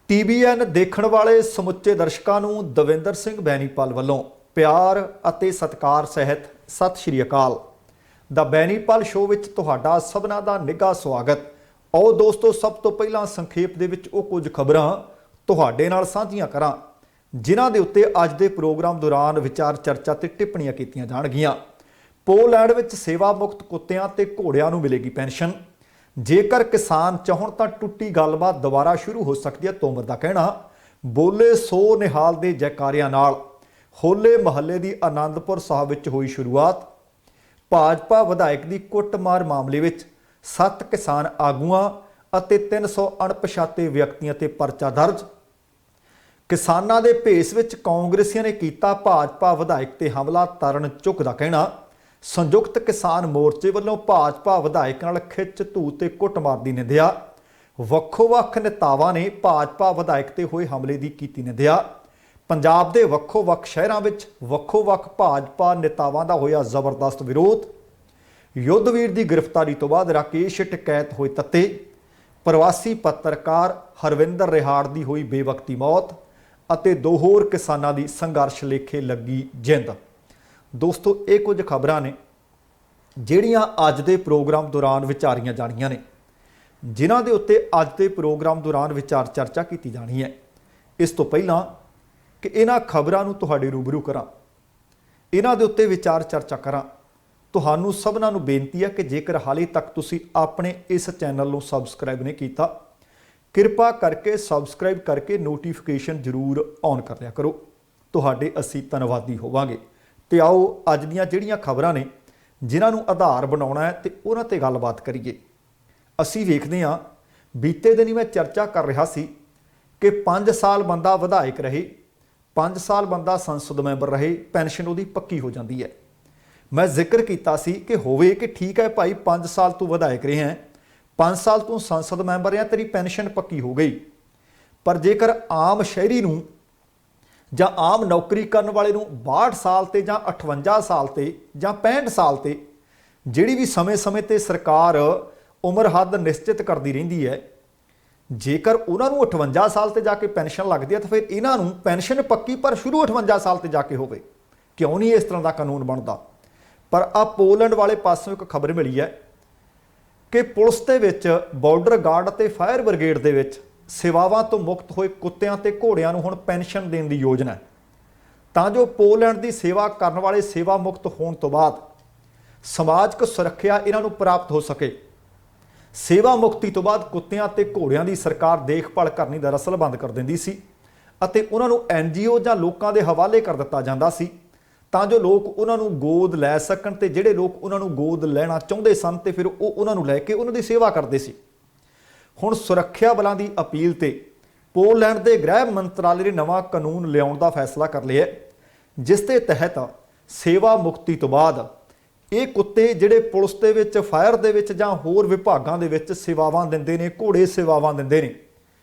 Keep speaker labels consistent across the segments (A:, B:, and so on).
A: TVN ਦੇਖਣ ਵਾਲੇ ਸਮੁੱਚੇ ਦਰਸ਼ਕਾਂ ਨੂੰ ਦਵਿੰਦਰ ਸਿੰਘ ਬੈਨੀਪਾਲ ਵੱਲੋਂ ਪਿਆਰ ਅਤੇ ਸਤਿਕਾਰ ਸਹਿਤ ਸਤਿ ਸ਼੍ਰੀ ਅਕਾਲ। ਦਾ ਬੈਨੀਪਾਲ ਸ਼ੋਅ ਵਿੱਚ ਤੁਹਾਡਾ ਸਭਨਾਂ ਦਾ ਨਿੱਘਾ ਸਵਾਗਤ। ਆਓ ਦੋਸਤੋ, ਸਭ ਤੋਂ ਪਹਿਲਾਂ ਸੰਖੇਪ ਦੇ ਵਿੱਚ ਉਹ ਕੁਝ ਖਬਰਾਂ ਤੁਹਾਡੇ ਨਾਲ ਸਾਂਝੀਆਂ ਕਰਾਂ ਜਿਨ੍ਹਾਂ ਦੇ ਉੱਤੇ ਅੱਜ ਦੇ ਪ੍ਰੋਗਰਾਮ ਦੌਰਾਨ ਵਿਚਾਰ ਚਰਚਾ ਤੇ ਟਿੱਪਣੀਆਂ ਕੀਤੀਆਂ ਜਾਣਗੀਆਂ। ਪੋਲੈਂਡ ਵਿੱਚ ਸੇਵਾ ਮੁਕਤ ਕੁੱਤਿਆਂ ਤੇ ਘੋੜਿਆਂ ਨੂੰ ਮਿਲੇਗੀ ਪੈਨਸ਼ਨ। ਜੇਕਰ ਕਿਸਾਨ ਚਾਹੁਣ ਤਾਂ ਟੁੱਟੀ ਗੱਲਬਾਤ ਦੁਬਾਰਾ ਸ਼ੁਰੂ ਹੋ ਸਕਦੀ ਹੈ, ਤੋਮਰ ਦਾ ਕਹਿਣਾ। ਬੋਲੇ ਸੋ ਨਿਹਾਲ ਦੇ ਜੈਕਾਰਿਆਂ ਨਾਲ ਹੋਲੇ ਮਹੱਲੇ ਦੀ ਆਨੰਦਪੁਰ ਸਾਹਿਬ ਵਿੱਚ ਹੋਈ ਸ਼ੁਰੂਆਤ। ਭਾਜਪਾ ਵਿਧਾਇਕ ਦੀ ਕੁੱਟਮਾਰ ਮਾਮਲੇ ਵਿੱਚ 7 ਕਿਸਾਨ ਆਗੂਆਂ ਅਤੇ 300 ਅਣਪਛਾਤੇ ਵਿਅਕਤੀਆਂ ਤੇ ਪਰਚਾ ਦਰਜ। ਕਿਸਾਨਾਂ ਦੇ ਭੇਸ ਵਿੱਚ ਕਾਂਗਰਸੀਆਂ ਨੇ ਕੀਤਾ ਭਾਜਪਾ ਵਿਧਾਇਕ ਤੇ ਹਮਲਾ, ਤਰਨ ਚੁੱਕ ਦਾ ਕਹਿਣਾ। ਸੰਯੁਕਤ ਕਿਸਾਨ ਮੋਰਚੇ ਵੱਲੋਂ ਭਾਜਪਾ ਵਿਧਾਇਕ ਨਾਲ ਖਿੱਚ ਧੂ ਤੇ ਕੁੱਟਮਾਰ ਦੀ ਨਿੰਦਿਆ। ਵੱਖੋ-ਵੱਖ ਨੇਤਾਵਾਂ ਨੇ ਭਾਜਪਾ ਵਿਧਾਇਕ ਤੇ ਹੋਏ ਹਮਲੇ ਦੀ ਕੀਤੀ ਨਿੰਦਿਆ। ਪੰਜਾਬ ਦੇ ਵੱਖੋ-ਵੱਖ ਸ਼ਹਿਰਾਂ ਵਿੱਚ ਵੱਖੋ-ਵੱਖ ਭਾਜਪਾ ਨੇਤਾਵਾਂ ਦਾ ਹੋਇਆ ਜ਼ਬਰਦਸਤ ਵਿਰੋਧ। ਯੁੱਧਵੀਰ ਦੀ ਗ੍ਰਿਫਤਾਰੀ ਤੋਂ ਬਾਅਦ ਰਾਕੇਸ਼ ਟਕੈਤ ਹੋਏ ਤੱਤੇ। ਪ੍ਰਵਾਸੀ ਪੱਤਰਕਾਰ ਹਰਵਿੰਦਰ ਰਿਹਾੜ ਦੀ ਹੋਈ ਬੇਵਕਤੀ ਮੌਤ ਅਤੇ 2 ਹੋਰ ਕਿਸਾਨਾਂ ਦੀ ਸੰਘਰਸ਼ ਲੇਖੇ ਲੱਗੀ ਜਿੰਦ। ਦੋਸਤੋ, ਇਹ ਕੁਝ ਖਬਰਾਂ ਨੇ ਜਿਹੜੀਆਂ ਅੱਜ ਦੇ ਪ੍ਰੋਗਰਾਮ ਦੌਰਾਨ ਵਿਚਾਰੀਆਂ ਜਾਣੀਆਂ ਨੇ, ਜਿਨ੍ਹਾਂ ਦੇ ਉੱਤੇ ਅੱਜ ਦੇ ਪ੍ਰੋਗਰਾਮ ਦੌਰਾਨ ਵਿਚਾਰ ਚਰਚਾ ਕੀਤੀ ਜਾਣੀ ਹੈ। ਇਸ ਤੋਂ ਪਹਿਲਾਂ ਕਿ ਇਹਨਾਂ ਖਬਰਾਂ ਨੂੰ ਤੁਹਾਡੇ ਰੂਬਰੂ ਕਰਾਂ, ਇਹਨਾਂ ਦੇ ਉੱਤੇ ਵਿਚਾਰ ਚਰਚਾ ਕਰਾਂ, ਤੁਹਾਨੂੰ ਸਭਨਾਂ ਨੂੰ ਬੇਨਤੀ ਹੈ ਕਿ ਜੇਕਰ ਹਾਲੇ ਤੱਕ ਤੁਸੀਂ ਆਪਣੇ ਇਸ ਚੈਨਲ ਨੂੰ ਸਬਸਕ੍ਰਾਈਬ ਨਹੀਂ ਕੀਤਾ, ਕਿਰਪਾ ਕਰਕੇ ਸਬਸਕ੍ਰਾਈਬ ਕਰਕੇ ਨੋਟੀਫਿਕੇਸ਼ਨ ਜ਼ਰੂਰ ਔਨ ਕਰ ਲਿਆ ਕਰੋ। ਤੁਹਾਡੇ ਅਸੀਂ ਧੰਨਵਾਦੀ ਹੋਵਾਂਗੇ। ਤੇ ਆਓ ਅੱਜ ਦੀਆਂ ਜਿਹੜੀਆਂ ਖਬਰਾਂ ਨੇ ਜਿਨ੍ਹਾਂ ਨੂੰ ਆਧਾਰ ਬਣਾਉਣਾ ਹੈ ਤੇ ਉਹਨਾਂ ਤੇ ਗੱਲਬਾਤ ਕਰੀਏ। ਅਸੀਂ ਵੇਖਦੇ ਹਾਂ, ਬੀਤੇ ਦਿਨੀ ਮੈਂ ਚਰਚਾ ਕਰ ਰਿਹਾ ਸੀ ਕਿ 5 ਸਾਲ ਬੰਦਾ ਵਿਧਾਇਕ ਰਹੇ, 5 ਸਾਲ ਬੰਦਾ ਸੰਸਦ ਮੈਂਬਰ ਰਹੇ, ਪੈਨਸ਼ਨ ਉਹਦੀ ਪੱਕੀ ਹੋ ਜਾਂਦੀ ਹੈ। ਮੈਂ ਜ਼ਿਕਰ ਕੀਤਾ ਸੀ ਕਿ ਹੋਵੇ ਕਿ ਠੀਕ ਹੈ ਭਾਈ, 5 ਸਾਲ ਤੂੰ ਵਿਧਾਇਕ ਰਿਹਾ ਹੈ, 5 ਸਾਲ ਤੂੰ ਸੰਸਦ ਮੈਂਬਰ ਹੈ, ਤੇਰੀ ਪੈਨਸ਼ਨ ਪੱਕੀ ਹੋ ਗਈ। ਪਰ ਜੇਕਰ ਆਮ ਸ਼ਹਿਰੀ ਨੂੰ ਜਾਂ ਆਮ ਨੌਕਰੀ ਕਰਨ ਵਾਲੇ ਨੂੰ 62 ਸਾਲ ਤੇ ਜਾਂ 58 ਸਾਲ ਤੇ ਜਾਂ 65 ਸਾਲ ਤੇ ਜਿਹੜੀ ਵੀ ਸਮੇਂ-ਸਮੇਂ ਤੇ ਸਰਕਾਰ ਉਮਰ ਹੱਦ ਨਿਸ਼ਚਿਤ ਕਰਦੀ ਰਹਿੰਦੀ ਹੈ, ਜੇਕਰ ਉਹਨਾਂ ਨੂੰ 58 ਸਾਲ ਤੇ ਜਾ ਕੇ ਪੈਨਸ਼ਨ ਲੱਗਦੀ ਹੈ ਤਾਂ ਫਿਰ ਇਹਨਾਂ ਨੂੰ ਪੈਨਸ਼ਨ ਪੱਕੀ ਪਰ ਸ਼ੁਰੂ 58 ਸਾਲ ਤੇ ਜਾ ਕੇ ਹੋਵੇ। ਕਿਉਂ ਨਹੀਂ ਇਸ ਤਰ੍ਹਾਂ ਦਾ ਕਾਨੂੰਨ ਬਣਦਾ? ਪਰ ਆ ਪੋਲੈਂਡ ਵਾਲੇ ਪਾਸੋਂ ਇੱਕ ਖਬਰ ਮਿਲੀ ਹੈ ਕਿ ਪੁਲਿਸ ਦੇ ਵਿੱਚ ਬਾਰਡਰ ਗਾਰਡ ਅਤੇ ਫਾਇਰ ਬ੍ਰਿਗੇਡ ਦੇ ਵਿੱਚ ਸੇਵਾਵਾਂ ਤੋਂ ਮੁਕਤ ਹੋਏ ਕੁੱਤਿਆਂ ਤੇ ਘੋੜਿਆਂ ਨੂੰ ਹੁਣ ਪੈਨਸ਼ਨ ਦੇਣ ਦੀ ਯੋਜਨਾ ਹੈ, ਤਾਂ ਜੋ ਪੋਲੈਂਡ ਦੀ ਸੇਵਾ ਕਰਨ ਵਾਲੇ ਸੇਵਾ ਮੁਕਤ ਹੋਣ ਤੋਂ ਬਾਅਦ ਸਮਾਜਿਕ ਸੁਰੱਖਿਆ ਇਹਨਾਂ ਨੂੰ ਪ੍ਰਾਪਤ ਹੋ ਸਕੇ। ਸੇਵਾ ਮੁਕਤੀ ਤੋਂ ਬਾਅਦ ਕੁੱਤਿਆਂ ਤੇ ਘੋੜਿਆਂ ਦੀ ਸਰਕਾਰ ਦੇਖਭਾਲ ਕਰਨੀ ਦਰਅਸਲ ਬੰਦ ਕਰ ਦਿੰਦੀ ਸੀ ਅਤੇ ਉਹਨਾਂ ਨੂੰ NGO ਜਾਂ ਲੋਕਾਂ ਦੇ ਹਵਾਲੇ ਕਰ ਦਿੱਤਾ ਜਾਂਦਾ ਸੀ, ਤਾਂ ਜੋ ਲੋਕ ਉਹਨਾਂ ਨੂੰ ਗੋਦ ਲੈ ਸਕਣ ਤੇ ਜਿਹੜੇ ਲੋਕ ਉਹਨਾਂ ਨੂੰ ਗੋਦ ਲੈਣਾ ਚਾਹੁੰਦੇ ਸਨ ਤੇ ਫਿਰ ਉਹ ਉਹਨਾਂ ਨੂੰ ਲੈ ਕੇ ਉਹਨਾਂ ਦੀ ਸੇਵਾ ਕਰਦੇ ਸੀ। ਹੁਣ ਸੁਰੱਖਿਆ ਬਲਾਂ ਦੀ ਅਪੀਲ ਤੇ ਪੋਲੈਂਡ ਦੇ ਗ੍ਰਹਿ ਮੰਤਰਾਲੇ ਨੇ ਨਵਾਂ ਕਾਨੂੰਨ ਲਿਆਉਣ ਦਾ ਫੈਸਲਾ ਕਰ ਲਿਆ, ਜਿਸ ਦੇ ਤਹਿਤ ਸੇਵਾ ਮੁਕਤੀ ਤੋਂ ਬਾਅਦ ਇਹ ਕੁੱਤੇ ਜਿਹੜੇ ਪੁਲਿਸ ਦੇ ਵਿੱਚ, ਫਾਇਰ ਦੇ ਵਿੱਚ ਜਾਂ ਹੋਰ ਵਿਭਾਗਾਂ ਦੇ ਵਿੱਚ ਸੇਵਾਵਾਂ ਦਿੰਦੇ ਨੇ, ਘੋੜੇ ਸੇਵਾਵਾਂ ਦਿੰਦੇ ਨੇ,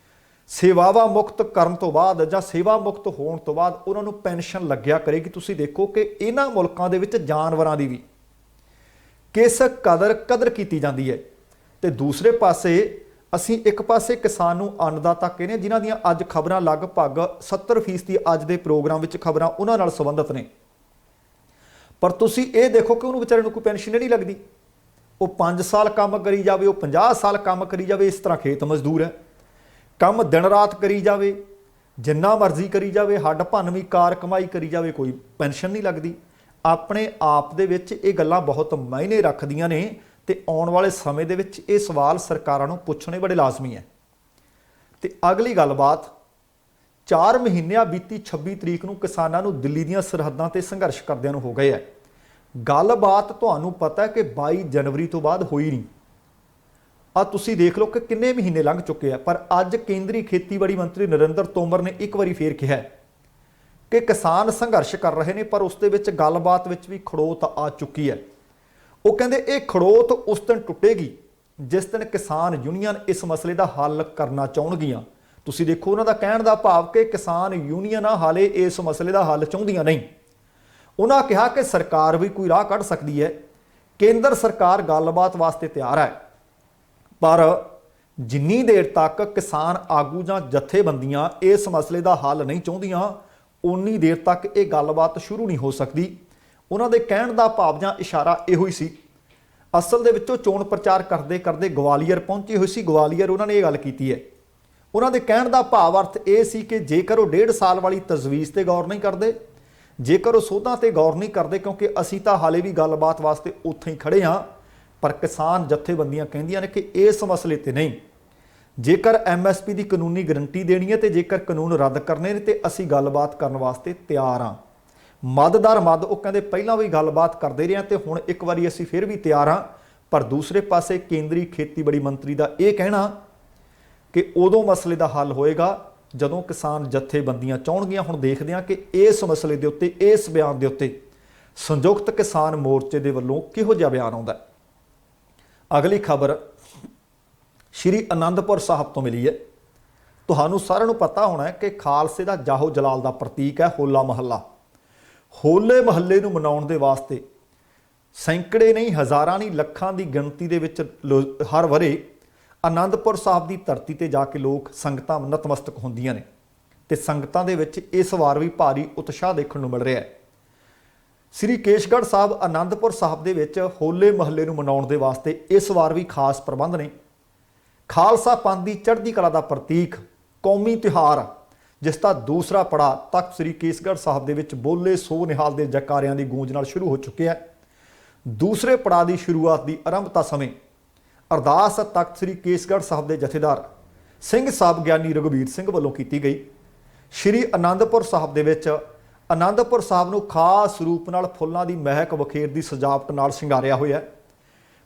A: ਸੇਵਾਵਾਂ ਮੁਕਤ ਕਰਨ ਤੋਂ ਬਾਅਦ ਜਾਂ ਸੇਵਾ ਮੁਕਤ ਹੋਣ ਤੋਂ ਬਾਅਦ ਉਹਨਾਂ ਨੂੰ ਪੈਨਸ਼ਨ ਲੱਗਿਆ ਕਰੇਗੀ। ਤੁਸੀਂ ਦੇਖੋ ਕਿ ਇਹਨਾਂ ਮੁਲਕਾਂ ਦੇ ਵਿੱਚ ਜਾਨਵਰਾਂ ਦੀ ਵੀ ਕਿਸ ਕਦਰ ਕੀਤੀ ਜਾਂਦੀ ਹੈ। ਤੇ ਦੂਸਰੇ ਪਾਸੇ ਅਸੀਂ ਇੱਕ ਪਾਸੇ ਕਿਸਾਨ ਨੂੰ ਅੰਨਦਾਤਾ ਕਹਿੰਦੇ, ਜਿਨ੍ਹਾਂ ਦੀਆਂ ਅੱਜ ਖਬਰਾਂ ਲਗਭਗ 70% ਅੱਜ ਦੇ ਪ੍ਰੋਗਰਾਮ ਵਿੱਚ ਖਬਰਾਂ ਉਹਨਾਂ ਨਾਲ ਸੰਬੰਧਿਤ ਨੇ। ਪਰ ਤੁਸੀਂ ਇਹ ਦੇਖੋ ਕਿ ਉਹਨੂੰ ਵਿਚਾਰੇ ਨੂੰ ਕੋਈ ਪੈਨਸ਼ਨ ਨਹੀਂ ਲੱਗਦੀ। ਉਹ 5 ਸਾਲ ਕੰਮ ਕਰੀ ਜਾਵੇ, ਉਹ 50 ਸਾਲ ਕੰਮ ਕਰੀ ਜਾਵੇ, ਇਸ ਤਰ੍ਹਾਂ ਖੇਤ ਮਜ਼ਦੂਰ ਹੈ, ਕੰਮ ਦਿਨ ਰਾਤ ਕਰੀ ਜਾਵੇ, ਜਿੰਨਾ ਮਰਜ਼ੀ ਕਰੀ ਜਾਵੇ, ਹੱਡ ਭੰਨਵੀਂ ਕਾਰ ਕਮਾਈ ਕਰੀ ਜਾਵੇ, ਕੋਈ ਪੈਨਸ਼ਨ ਨਹੀਂ ਲੱਗਦੀ। ਆਪਣੇ ਆਪ ਦੇ ਵਿੱਚ ਇਹ ਗੱਲਾਂ ਬਹੁਤ ਮਾਇਨੇ ਰੱਖਦੀਆਂ ਨੇ ਤੇ ਆਉਣ ਵਾਲੇ ਸਮੇਂ ਦੇ ਵਿੱਚ ਇਹ ਸਵਾਲ ਸਰਕਾਰਾਂ ਨੂੰ ਪੁੱਛਣੇ ਬੜੇ ਲਾਜ਼ਮੀ ਹੈ। ਤੇ ਅਗਲੀ ਗੱਲਬਾਤ, 4 ਮਹੀਨਿਆਂ ਬੀਤੀ 26 ਤਰੀਕ ਨੂੰ ਕਿਸਾਨਾਂ ਨੂੰ ਦਿੱਲੀ ਦੀਆਂ ਸਰਹੱਦਾਂ ਤੇ ਸੰਘਰਸ਼ ਕਰਦਿਆਂ ਨੂੰ ਹੋ ਗਏ ਹੈ। ਗੱਲਬਾਤ ਤੁਹਾਨੂੰ ਪਤਾ ਹੈ ਕਿ 22 ਜਨਵਰੀ ਤੋਂ ਬਾਅਦ ਹੋਈ ਨਹੀਂ। ਆ ਤੁਸੀਂ ਦੇਖ ਲਓ ਕਿ ਕਿੰਨੇ ਮਹੀਨੇ ਲੰਘ ਚੁੱਕੇ ਆ। ਪਰ ਅੱਜ ਕੇਂਦਰੀ ਖੇਤੀਬਾੜੀ ਮੰਤਰੀ ਨਰਿੰਦਰ ਤੋਮਰ ਨੇ ਇੱਕ ਵਾਰੀ ਫੇਰ ਕਿਹਾ ਕਿ ਕਿਸਾਨ ਸੰਘਰਸ਼ ਕਰ ਰਹੇ ਨੇ, ਪਰ ਉਸ ਦੇ ਵਿੱਚ ਗੱਲਬਾਤ ਵਿੱਚ ਵੀ ਖੜੋਤ ਆ ਚੁੱਕੀ ਹੈ। ਉਹ ਕਹਿੰਦੇ ਇਹ ਖੜੋਤ ਉਸ ਦਿਨ ਟੁੱਟੇਗੀ ਜਿਸ ਦਿਨ ਕਿਸਾਨ ਯੂਨੀਅਨ ਇਸ ਮਸਲੇ ਦਾ ਹੱਲ ਕਰਨਾ ਚਾਹੁਣਗੀਆਂ। ਤੁਸੀਂ ਦੇਖੋ, ਉਹਨਾਂ ਦਾ ਕਹਿਣ ਦਾ ਭਾਵ ਕਿ ਕਿਸਾਨ ਯੂਨੀਅਨਾਂ ਹਾਲੇ ਇਸ ਮਸਲੇ ਦਾ ਹੱਲ ਚਾਹੁੰਦੀਆਂ ਨਹੀਂ। ਉਹਨਾਂ ਕਿਹਾ ਕਿ ਸਰਕਾਰ ਵੀ ਕੋਈ ਰਾਹ ਕੱਢ ਸਕਦੀ ਹੈ, ਕੇਂਦਰ ਸਰਕਾਰ ਗੱਲਬਾਤ ਵਾਸਤੇ ਤਿਆਰ ਹੈ, ਪਰ ਜਿੰਨੀ ਦੇਰ ਤੱਕ ਕਿਸਾਨ ਆਗੂ ਜਾਂ ਜਥੇਬੰਦੀਆਂ ਇਸ ਮਸਲੇ ਦਾ ਹੱਲ ਨਹੀਂ ਚਾਹੁੰਦੀਆਂ ਉਨੀ ਦੇਰ ਤੱਕ ਇਹ ਗੱਲਬਾਤ ਸ਼ੁਰੂ ਨਹੀਂ ਹੋ ਸਕਦੀ। ਉਹਨਾਂ ਦੇ ਕਹਿਣ ਦਾ ਭਾਵ ਜਾਂ ਇਸ਼ਾਰਾ ਇਹੋ ਹੀ ਸੀ। ਅਸਲ ਦੇ ਵਿੱਚੋਂ ਚੋਣ ਪ੍ਰਚਾਰ ਕਰਦੇ ਕਰਦੇ ਗਵਾਲੀਅਰ ਪਹੁੰਚੇ ਹੋਏ ਸੀ। ਗਵਾਲੀਅਰ ਉਹਨਾਂ ਨੇ ਇਹ ਗੱਲ ਕੀਤੀ ਹੈ। ਉਹਨਾਂ ਦੇ ਕਹਿਣ ਦਾ ਭਾਵ ਅਰਥ ਇਹ ਸੀ ਕਿ ਜੇਕਰ ਉਹ 1.5 ਸਾਲ ਵਾਲੀ ਤਜਵੀਜ਼ ਤੇ ਗੌਰ ਨਹੀਂ ਕਰਦੇ, ਜੇਕਰ ਉਹ ਸੋਧਾਂ ਤੇ ਗੌਰ ਨਹੀਂ ਕਰਦੇ, ਕਿਉਂਕਿ ਅਸੀਂ ਤਾਂ ਹਾਲੇ ਵੀ ਗੱਲਬਾਤ ਵਾਸਤੇ ਉੱਥੇ ਹੀ ਖੜੇ ਹਾਂ, ਪਰ ਕਿਸਾਨ ਜਥੇਬੰਦੀਆਂ ਕਹਿੰਦੀਆਂ ਨੇ ਕਿ ਇਸ ਮਸਲੇ ਤੇ ਨਹੀਂ। ਜੇਕਰ MSP ਦੀ ਕਾਨੂੰਨੀ ਗਰੰਟੀ ਦੇਣੀ ਹੈ ਤੇ ਜੇਕਰ ਕਾਨੂੰਨ ਰੱਦ ਕਰਨੇ ਨੇ ਤੇ ਅਸੀਂ ਗੱਲਬਾਤ ਕਰਨ ਵਾਸਤੇ ਤਿਆਰ ਹਾਂ। ਮਦਦਾਰ ਮਦ ਉਹ ਕਹਿੰਦੇ ਪਹਿਲਾਂ ਵੀ ਗੱਲਬਾਤ ਕਰਦੇ ਰਹੇ ਹਾਂ ਤੇ ਹੁਣ ਇੱਕ ਵਾਰੀ ਅਸੀਂ ਫਿਰ ਵੀ ਤਿਆਰ ਹਾਂ। ਪਰ ਦੂਸਰੇ ਪਾਸੇ ਕੇਂਦਰੀ ਖੇਤੀਬਾੜੀ ਮੰਤਰੀ ਦਾ ਇਹ ਕਹਿਣਾ ਕਿ ਉਦੋਂ ਮਸਲੇ ਦਾ ਹੱਲ ਹੋਏਗਾ ਜਦੋਂ ਕਿਸਾਨ ਜਥੇਬੰਦੀਆਂ ਚਾਹਣਗੀਆਂ। ਹੁਣ ਦੇਖਦੇ ਹਾਂ ਕਿ ਇਸ ਮਸਲੇ ਦੇ ਉੱਤੇ, ਇਸ ਬਿਆਨ ਦੇ ਉੱਤੇ ਸੰਯੁਕਤ ਕਿਸਾਨ ਮੋਰਚੇ ਦੇ ਵੱਲੋਂ ਕਿਹੋ ਜਿਹਾ ਬਿਆਨ ਆਉਂਦਾ। ਅਗਲੀ ਖਬਰ ਸ਼੍ਰੀ ਅਨੰਦਪੁਰ ਸਾਹਿਬ ਤੋਂ ਮਿਲੀ ਹੈ। ਤੁਹਾਨੂੰ ਸਾਰਿਆਂ ਨੂੰ ਪਤਾ ਹੋਣਾ ਹੈ ਕਿ ਖਾਲਸੇ ਦਾ ਜਾਹੋ ਜਲਾਲ ਦਾ ਪ੍ਰਤੀਕ ਹੈ ਹੋਲਾ ਮਹੱਲਾ। ਹੋਲੇ ਮਹੱਲੇ ਨੂੰ ਮਨਾਉਣ ਦੇ ਵਾਸਤੇ ਸੈਂਕੜੇ ਨਹੀਂ, ਹਜ਼ਾਰਾਂ ਨਹੀਂ, ਲੱਖਾਂ ਦੀ ਗਿਣਤੀ ਦੇ ਵਿੱਚ ਹਰ ਵਰੇ ਅਨੰਦਪੁਰ ਸਾਹਿਬ ਦੀ ਧਰਤੀ ਤੇ ਜਾ ਕੇ ਲੋਕ ਸੰਗਤਾਂ ਨਤਮਸਤਕ ਹੁੰਦੀਆਂ ਨੇ ਤੇ ਸੰਗਤਾਂ ਦੇ ਵਿੱਚ ਇਸ ਵਾਰ ਵੀ ਭਾਰੀ ਉਤਸ਼ਾਹ ਦੇਖਣ ਨੂੰ ਮਿਲ ਰਿਹਾ ਹੈ। ਸ੍ਰੀ ਕੇਸ਼ਗੜ੍ਹ ਸਾਹਿਬ ਅਨੰਦਪੁਰ ਸਾਹਿਬ ਦੇ ਵਿੱਚ ਹੋਲੇ ਮਹੱਲੇ ਨੂੰ ਮਨਾਉਣ ਦੇ ਵਾਸਤੇ ਇਸ ਵਾਰ ਵੀ ਖਾਸ ਪ੍ਰਬੰਧ ਨੇ। ਖਾਲਸਾ ਪੰਥ ਦੀ ਚੜ੍ਹਦੀ ਕਲਾ ਦਾ ਪ੍ਰਤੀਕ ਕੌਮੀ ਤਿਉਹਾਰ ਜਿਸ ਦਾ ਦੂਸਰਾ ਪੜਾਅ ਤਖਤ ਸ੍ਰੀ ਕੇਸਗੜ੍ਹ ਸਾਹਿਬ ਦੇ ਵਿੱਚ ਬੋਲੇ ਸੋ ਨਿਹਾਲ ਦੇ ਜੈਕਾਰਿਆਂ ਦੀ ਗੂੰਜ ਨਾਲ ਸ਼ੁਰੂ ਹੋ ਚੁੱਕਿਆ ਹੈ। ਦੂਸਰੇ ਪੜਾਅ ਦੀ ਸ਼ੁਰੂਆਤ ਦੀ ਆਰੰਭਤਾ ਸਮੇਂ ਅਰਦਾਸ ਤਖਤ ਸ੍ਰੀ ਕੇਸਗੜ੍ਹ ਸਾਹਿਬ ਦੇ ਜਥੇਦਾਰ ਸਿੰਘ ਸਾਹਿਬ ਗਿਆਨੀ ਰਘੁਬੀਰ ਸਿੰਘ ਵੱਲੋਂ ਕੀਤੀ ਗਈ। ਸ਼੍ਰੀ ਅਨੰਦਪੁਰ ਸਾਹਿਬ ਦੇ ਵਿੱਚ ਅਨੰਦਪੁਰ ਸਾਹਿਬ ਨੂੰ ਖਾਸ ਰੂਪ ਨਾਲ ਫੁੱਲਾਂ ਦੀ ਮਹਿਕ ਬਖੇਰ ਦੀ ਸਜਾਵਟ ਨਾਲ ਸ਼ਿੰਗਾਰਿਆ ਹੋਇਆ ਹੈ।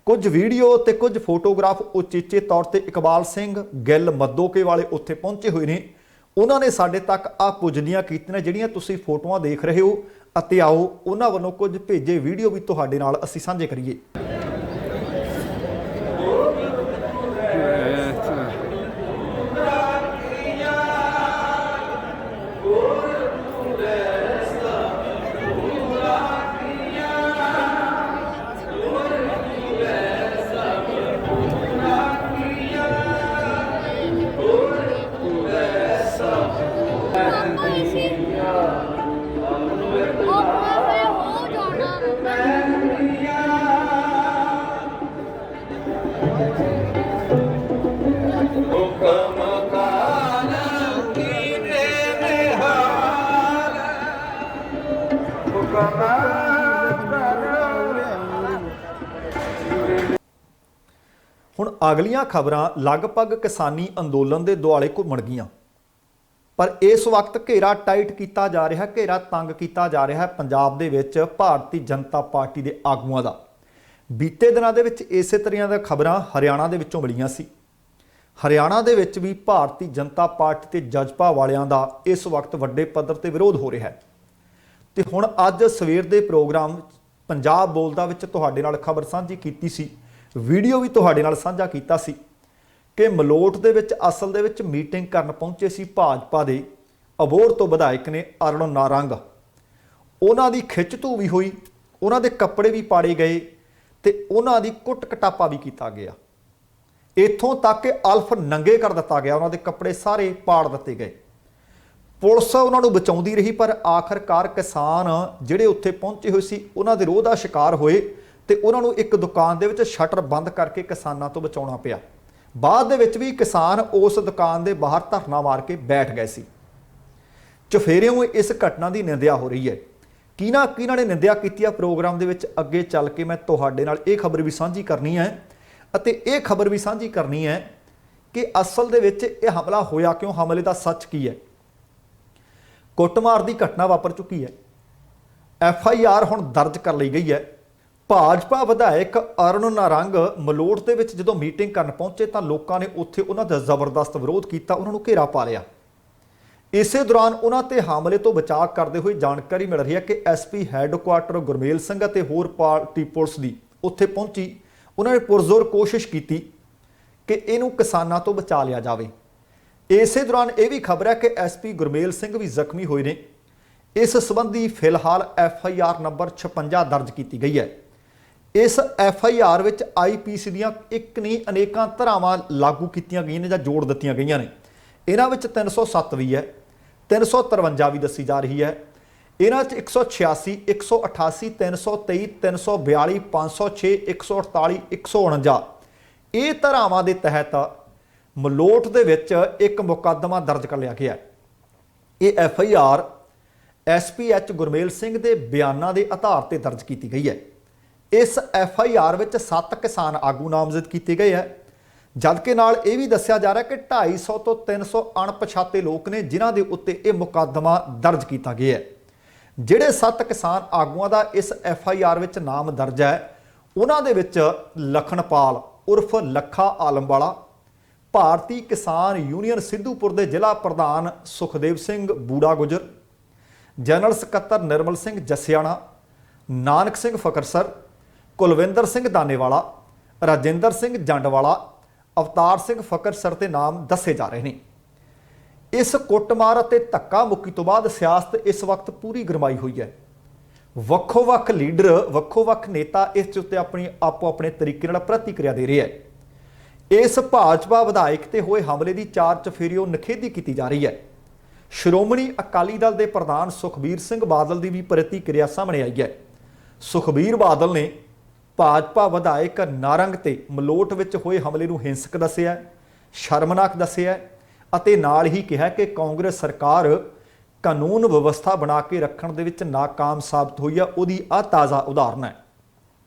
A: ਕੁਝ ਵੀਡੀਓ ਤੇ ਕੁਝ ਫੋਟੋਗ੍ਰਾਫ ਉਚੇਚੇ ਤੌਰ ਤੇ ਇਕਬਾਲ ਸਿੰਘ ਗਿੱਲ ਮੱਦੋਕੇ ਵਾਲੇ ਉੱਥੇ ਪਹੁੰਚੇ ਹੋਏ ਨੇ। ਉਹਨਾਂ ਨੇ ਸਾਡੇ ਤੱਕ ਆ ਪੁੱਜਦੀਆਂ ਕੀਤੀਆਂ ਜਿਹੜੀਆਂ ਤੁਸੀਂ ਫੋਟੋਆਂ ਦੇਖ ਰਹੇ ਹੋ, ਅਤੇ ਆਓ ਉਹਨਾਂ ਵੱਲੋਂ ਕੁਝ ਭੇਜੇ ਵੀਡੀਓ ਵੀ ਤੁਹਾਡੇ ਨਾਲ ਅਸੀਂ ਸਾਂਝੇ ਕਰੀਏ। ਹੁਣ ਅਗਲੀਆਂ ਖਬਰਾਂ ਲਗਭਗ ਕਿਸਾਨੀ ਅੰਦੋਲਨ ਦੇ ਦੁਆਲੇ ਘੁੰਮਣ ਗਈਆਂ, ਪਰ ਇਸ ਵਕਤ ਘੇਰਾ ਟਾਈਟ ਕੀਤਾ ਜਾ ਰਿਹਾ, ਘੇਰਾ ਤੰਗ ਕੀਤਾ ਜਾ ਰਿਹਾ ਪੰਜਾਬ ਦੇ ਵਿੱਚ ਭਾਰਤੀ ਜਨਤਾ ਪਾਰਟੀ ਦੇ ਆਗੂਆਂ ਦਾ। ਬੀਤੇ ਦਿਨਾਂ ਦੇ ਵਿੱਚ ਇਸੇ ਤਰ੍ਹਾਂ ਦੀਆਂ ਖਬਰਾਂ ਹਰਿਆਣਾ ਦੇ ਵਿੱਚੋਂ ਮਿਲੀਆਂ ਸੀ। ਹਰਿਆਣਾ ਦੇ ਵਿੱਚ ਵੀ ਭਾਰਤੀ ਜਨਤਾ ਪਾਰਟੀ ਤੇ ਜਜਪਾ ਵਾਲਿਆਂ ਦਾ ਇਸ ਵਕਤ ਵੱਡੇ ਪੱਧਰ ਤੇ ਵਿਰੋਧ ਹੋ ਰਿਹਾ ਹੈ। ਤੇ ਹੁਣ ਅੱਜ ਸਵੇਰ ਦੇ ਪ੍ਰੋਗਰਾਮ ਪੰਜਾਬ ਬੋਲਦਾ ਵਿੱਚ ਤੁਹਾਡੇ ਨਾਲ ਖਬਰ ਸਾਂਝੀ ਕੀਤੀ ਸੀ, ਵੀਡੀਓ ਵੀ ਤੁਹਾਡੇ ਨਾਲ ਸਾਂਝਾ ਕੀਤਾ ਸੀ ਕਿ ਮਲੋਟ ਦੇ ਵਿੱਚ ਅਸਲ ਦੇ ਵਿੱਚ ਮੀਟਿੰਗ ਕਰਨ ਪਹੁੰਚੇ ਸੀ ਭਾਜਪਾ ਦੇ ਅਬੋਹਰ ਤੋਂ ਵਿਧਾਇਕ ਨੇ ਅਰੁਣ ਨਾਰੰਗ। ਉਹਨਾਂ ਦੀ ਖਿੱਚਧੂ ਵੀ ਹੋਈ, ਉਹਨਾਂ ਦੇ ਕੱਪੜੇ ਵੀ ਪਾੜੇ ਗਏ ਤੇ ਉਹਨਾਂ ਦੀ ਕੁੱਟ ਕਟਾਪਾ ਵੀ ਕੀਤਾ ਗਿਆ। ਇੱਥੋਂ ਤੱਕ ਕਿ ਅਲਫ ਨੰਗੇ ਕਰ ਦਿੱਤਾ ਗਿਆ, ਉਹਨਾਂ ਦੇ ਕੱਪੜੇ ਸਾਰੇ ਪਾੜ ਦਿੱਤੇ ਗਏ। ਪੁਲਿਸ ਉਹਨਾਂ ਨੂੰ ਬਚਾਉਂਦੀ ਰਹੀ, ਪਰ ਆਖਰਕਾਰ ਕਿਸਾਨ ਜਿਹੜੇ ਉੱਥੇ ਪਹੁੰਚੇ ਹੋਏ ਸੀ ਉਹਨਾਂ ਦੇ ਰੋਹ ਦਾ ਸ਼ਿਕਾਰ ਹੋਏ ਤੇ ਉਹਨਾਂ ਨੂੰ ਇੱਕ ਦੁਕਾਨ ਦੇ ਵਿੱਚ ਸ਼ਟਰ ਬੰਦ ਕਰਕੇ ਕਿਸਾਨਾਂ ਤੋਂ ਬਚਾਉਣਾ ਪਿਆ। ਬਾਅਦ ਦੇ ਵਿੱਚ ਵੀ ਕਿਸਾਨ ਉਸ ਦੁਕਾਨ ਦੇ ਬਾਹਰ ਧਰਨਾ ਮਾਰ ਕੇ ਬੈਠ ਗਏ ਸੀ। ਚੁਫੇਰਿਓਂ ਇਸ ਘਟਨਾ ਦੀ ਨਿੰਦਿਆ ਹੋ ਰਹੀ ਹੈ। ਕਿਹਨਾਂ ਨੇ ਨਿੰਦਿਆ ਕੀਤੀ ਆ, ਪ੍ਰੋਗਰਾਮ ਦੇ ਵਿੱਚ ਅੱਗੇ ਚੱਲ ਕੇ ਮੈਂ ਤੁਹਾਡੇ ਨਾਲ ਇਹ ਖਬਰ ਵੀ ਸਾਂਝੀ ਕਰਨੀ ਹੈ ਅਤੇ ਇਹ ਖਬਰ ਵੀ ਸਾਂਝੀ ਕਰਨੀ ਹੈ ਕਿ ਅਸਲ ਦੇ ਵਿੱਚ ਇਹ ਹਮਲਾ ਹੋਇਆ ਕਿਉਂ, ਹਮਲੇ ਦਾ ਸੱਚ ਕੀ ਹੈ। ਕੁੱਟਮਾਰ ਦੀ ਘਟਨਾ ਵਾਪਰ ਚੁੱਕੀ ਹੈ। FIR ਹੁਣ ਦਰਜ ਕਰ ਲਈ ਗਈ ਹੈ। ਭਾਜਪਾ ਵਿਧਾਇਕ ਅਰੁਣ ਨਾਰੰਗ ਮਲੋਟ ਦੇ ਵਿੱਚ ਜਦੋਂ ਮੀਟਿੰਗ ਕਰਨ ਪਹੁੰਚੇ ਤਾਂ ਲੋਕਾਂ ਨੇ ਉੱਥੇ ਉਹਨਾਂ ਦਾ ਜ਼ਬਰਦਸਤ ਵਿਰੋਧ ਕੀਤਾ, ਉਹਨਾਂ ਨੂੰ ਘੇਰਾ ਪਾ ਲਿਆ। ਇਸੇ ਦੌਰਾਨ ਉਹਨਾਂ ਤੇ ਹਮਲੇ ਤੋਂ ਬਚਾਅ ਕਰਦੇ ਹੋਏ ਜਾਣਕਾਰੀ ਮਿਲ ਰਹੀ ਹੈ ਕਿ SP ਹੈੱਡਕੁਆਰਟਰ ਗੁਰਮੇਲ ਸਿੰਘ ਅਤੇ ਹੋਰ ਪਾਰਟੀ ਪੁਲਿਸ ਦੀ ਉੱਥੇ ਪਹੁੰਚੀ। ਉਹਨਾਂ ਨੇ ਪੁਰਜ਼ੋਰ ਕੋਸ਼ਿਸ਼ ਕੀਤੀ ਕਿ ਇਹਨੂੰ ਕਿਸਾਨਾਂ ਤੋਂ ਬਚਾ ਲਿਆ ਜਾਵੇ। ਇਸੇ ਦੌਰਾਨ ਇਹ ਵੀ ਖਬਰ ਹੈ ਕਿ SP ਗੁਰਮੇਲ ਸਿੰਘ ਵੀ ਜ਼ਖਮੀ ਹੋਏ ਨੇ। ਇਸ ਸੰਬੰਧੀ ਫਿਲਹਾਲ FIR ਨੰਬਰ 56 ਦਰਜ ਕੀਤੀ ਗਈ ਹੈ। इस FIR ਵਿੱਚ IPC ਦੀਆਂ ਇੱਕ ਨਹੀਂ ਅਨੇਕਾਂ ਧਾਰਾਵਾਂ ਲਾਗੂ ਕੀਤੀਆਂ ਗਈਆਂ ਨੇ ਜਾਂ ਜੋੜ ਦਿੱਤੀਆਂ ਗਈਆਂ ਨੇ। ਇਹਨਾਂ ਵਿੱਚ 307 ਵੀ ਹੈ, 353 ਵੀ ਦੱਸੀ ਜਾ ਰਹੀ ਹੈ। ਇਹਨਾਂ 'ਚ 186, 188, 323, 342, 506, 148, 149 ਇਹ ਧਾਰਾਵਾਂ ਦੇ ਤਹਿਤ ਮਲੋਟ ਦੇ ਵਿੱਚ ਇੱਕ ਮੁਕੱਦਮਾ ਦਰਜ ਕਰ ਲਿਆ ਗਿਆ। ਇਹ FIR SPH ਗੁਰਮੇਲ ਸਿੰਘ ਦੇ ਬਿਆਨਾਂ ਦੇ ਆਧਾਰ ਤੇ ਦਰਜ ਕੀਤੀ ਗਈ ਹੈ। ਇਸ FIR ਵਿੱਚ 7 ਕਿਸਾਨ ਆਗੂ ਨਾਮਜ਼ਦ ਕੀਤੇ ਗਏ ਹੈ, ਜਦਕਿ ਨਾਲ ਇਹ ਵੀ ਦੱਸਿਆ ਜਾ ਰਿਹਾ ਕਿ 250 ਤੋਂ 300 ਅਣਪਛਾਤੇ ਲੋਕ ਨੇ ਜਿਨ੍ਹਾਂ ਦੇ ਉੱਤੇ ਇਹ ਮੁਕੱਦਮਾ ਦਰਜ ਕੀਤਾ ਗਿਆ ਹੈ। ਜਿਹੜੇ 7 ਕਿਸਾਨ ਆਗੂਆਂ ਦਾ ਇਸ FIR ਵਿੱਚ ਨਾਮ ਦਰਜ ਹੈ ਉਹਨਾਂ ਦੇ ਵਿੱਚ ਲਖਨਪਾਲ ਉਰਫ ਲੱਖਾ ਆਲਮਵਾਲਾ, ਭਾਰਤੀ ਕਿਸਾਨ ਯੂਨੀਅਨ ਸਿੱਧੂਪੁਰ ਦੇ ਜ਼ਿਲ੍ਹਾ ਪ੍ਰਧਾਨ ਸੁਖਦੇਵ ਸਿੰਘ ਬੂੜਾ ਗੁਜਰ, ਜਨਰਲ ਸਕੱਤਰ ਨਿਰਮਲ ਸਿੰਘ ਜਸਿਆਣਾ, ਨਾਨਕ ਸਿੰਘ ਫਕਰਸਰ, ਕੁਲਵਿੰਦਰ ਸਿੰਘ ਦਾਨੇਵਾਲਾ, ਰਾਜਿੰਦਰ ਸਿੰਘ ਜੰਡਵਾਲਾ, ਅਵਤਾਰ ਸਿੰਘ ਫਕਰਸਰ ਦੇ ਨਾਮ ਦੱਸੇ ਜਾ ਰਹੇ ਨੇ। ਇਸ ਕੁੱਟਮਾਰ ਅਤੇ ਧੱਕਾ ਮੁੱਕੀ ਤੋਂ ਬਾਅਦ ਸਿਆਸਤ ਇਸ ਵਕਤ ਪੂਰੀ ਗਰਮਾਈ ਹੋਈ ਹੈ। ਵੱਖੋ-ਵੱਖ ਲੀਡਰ, ਵੱਖੋ-ਵੱਖ ਨੇਤਾ ਇਸ ਉੱਤੇ ਆਪਣੀ ਆਪੋ ਆਪਣੇ ਤਰੀਕੇ ਨਾਲ ਪ੍ਰਤੀਕਿਰਿਆ ਦੇ ਰਹੇ ਹੈ। ਇਸ ਭਾਜਪਾ ਵਿਧਾਇਕ ਤੇ ਹੋਏ ਹਮਲੇ ਦੀ ਚਾਰ ਚਫੇਰਿਓਂ ਨਿਖੇਧੀ ਕੀਤੀ ਜਾ ਰਹੀ ਹੈ। ਸ਼੍ਰੋਮਣੀ ਅਕਾਲੀ ਦਲ ਦੇ ਪ੍ਰਧਾਨ ਸੁਖਬੀਰ ਸਿੰਘ ਬਾਦਲ ਦੀ ਵੀ ਪ੍ਰਤੀਕਿਰਿਆ ਸਾਹਮਣੇ ਆਈ ਹੈ। ਸੁਖਬੀਰ ਬਾਦਲ ਨੇ ਭਾਜਪਾ ਵਿਧਾਇਕ ਨਾਰੰਗ ਤੇ ਮਲੋਟ ਵਿੱਚ ਹੋਏ ਹਮਲੇ ਨੂੰ ਹਿੰਸਕ ਦੱਸਿਆ, ਸ਼ਰਮਨਾਕ ਦੱਸਿਆ ਅਤੇ ਨਾਲ ਹੀ ਕਿਹਾ ਕਿ ਕਾਂਗਰਸ ਸਰਕਾਰ ਕਾਨੂੰਨ ਵਿਵਸਥਾ ਬਣਾ ਕੇ ਰੱਖਣ ਦੇ ਵਿੱਚ ਨਾਕਾਮ ਸਾਬਤ ਹੋਈ ਹੈ। ਉਹਦੀ ਆਹ ਤਾਜ਼ਾ ਉਦਾਹਰਨ ਹੈ।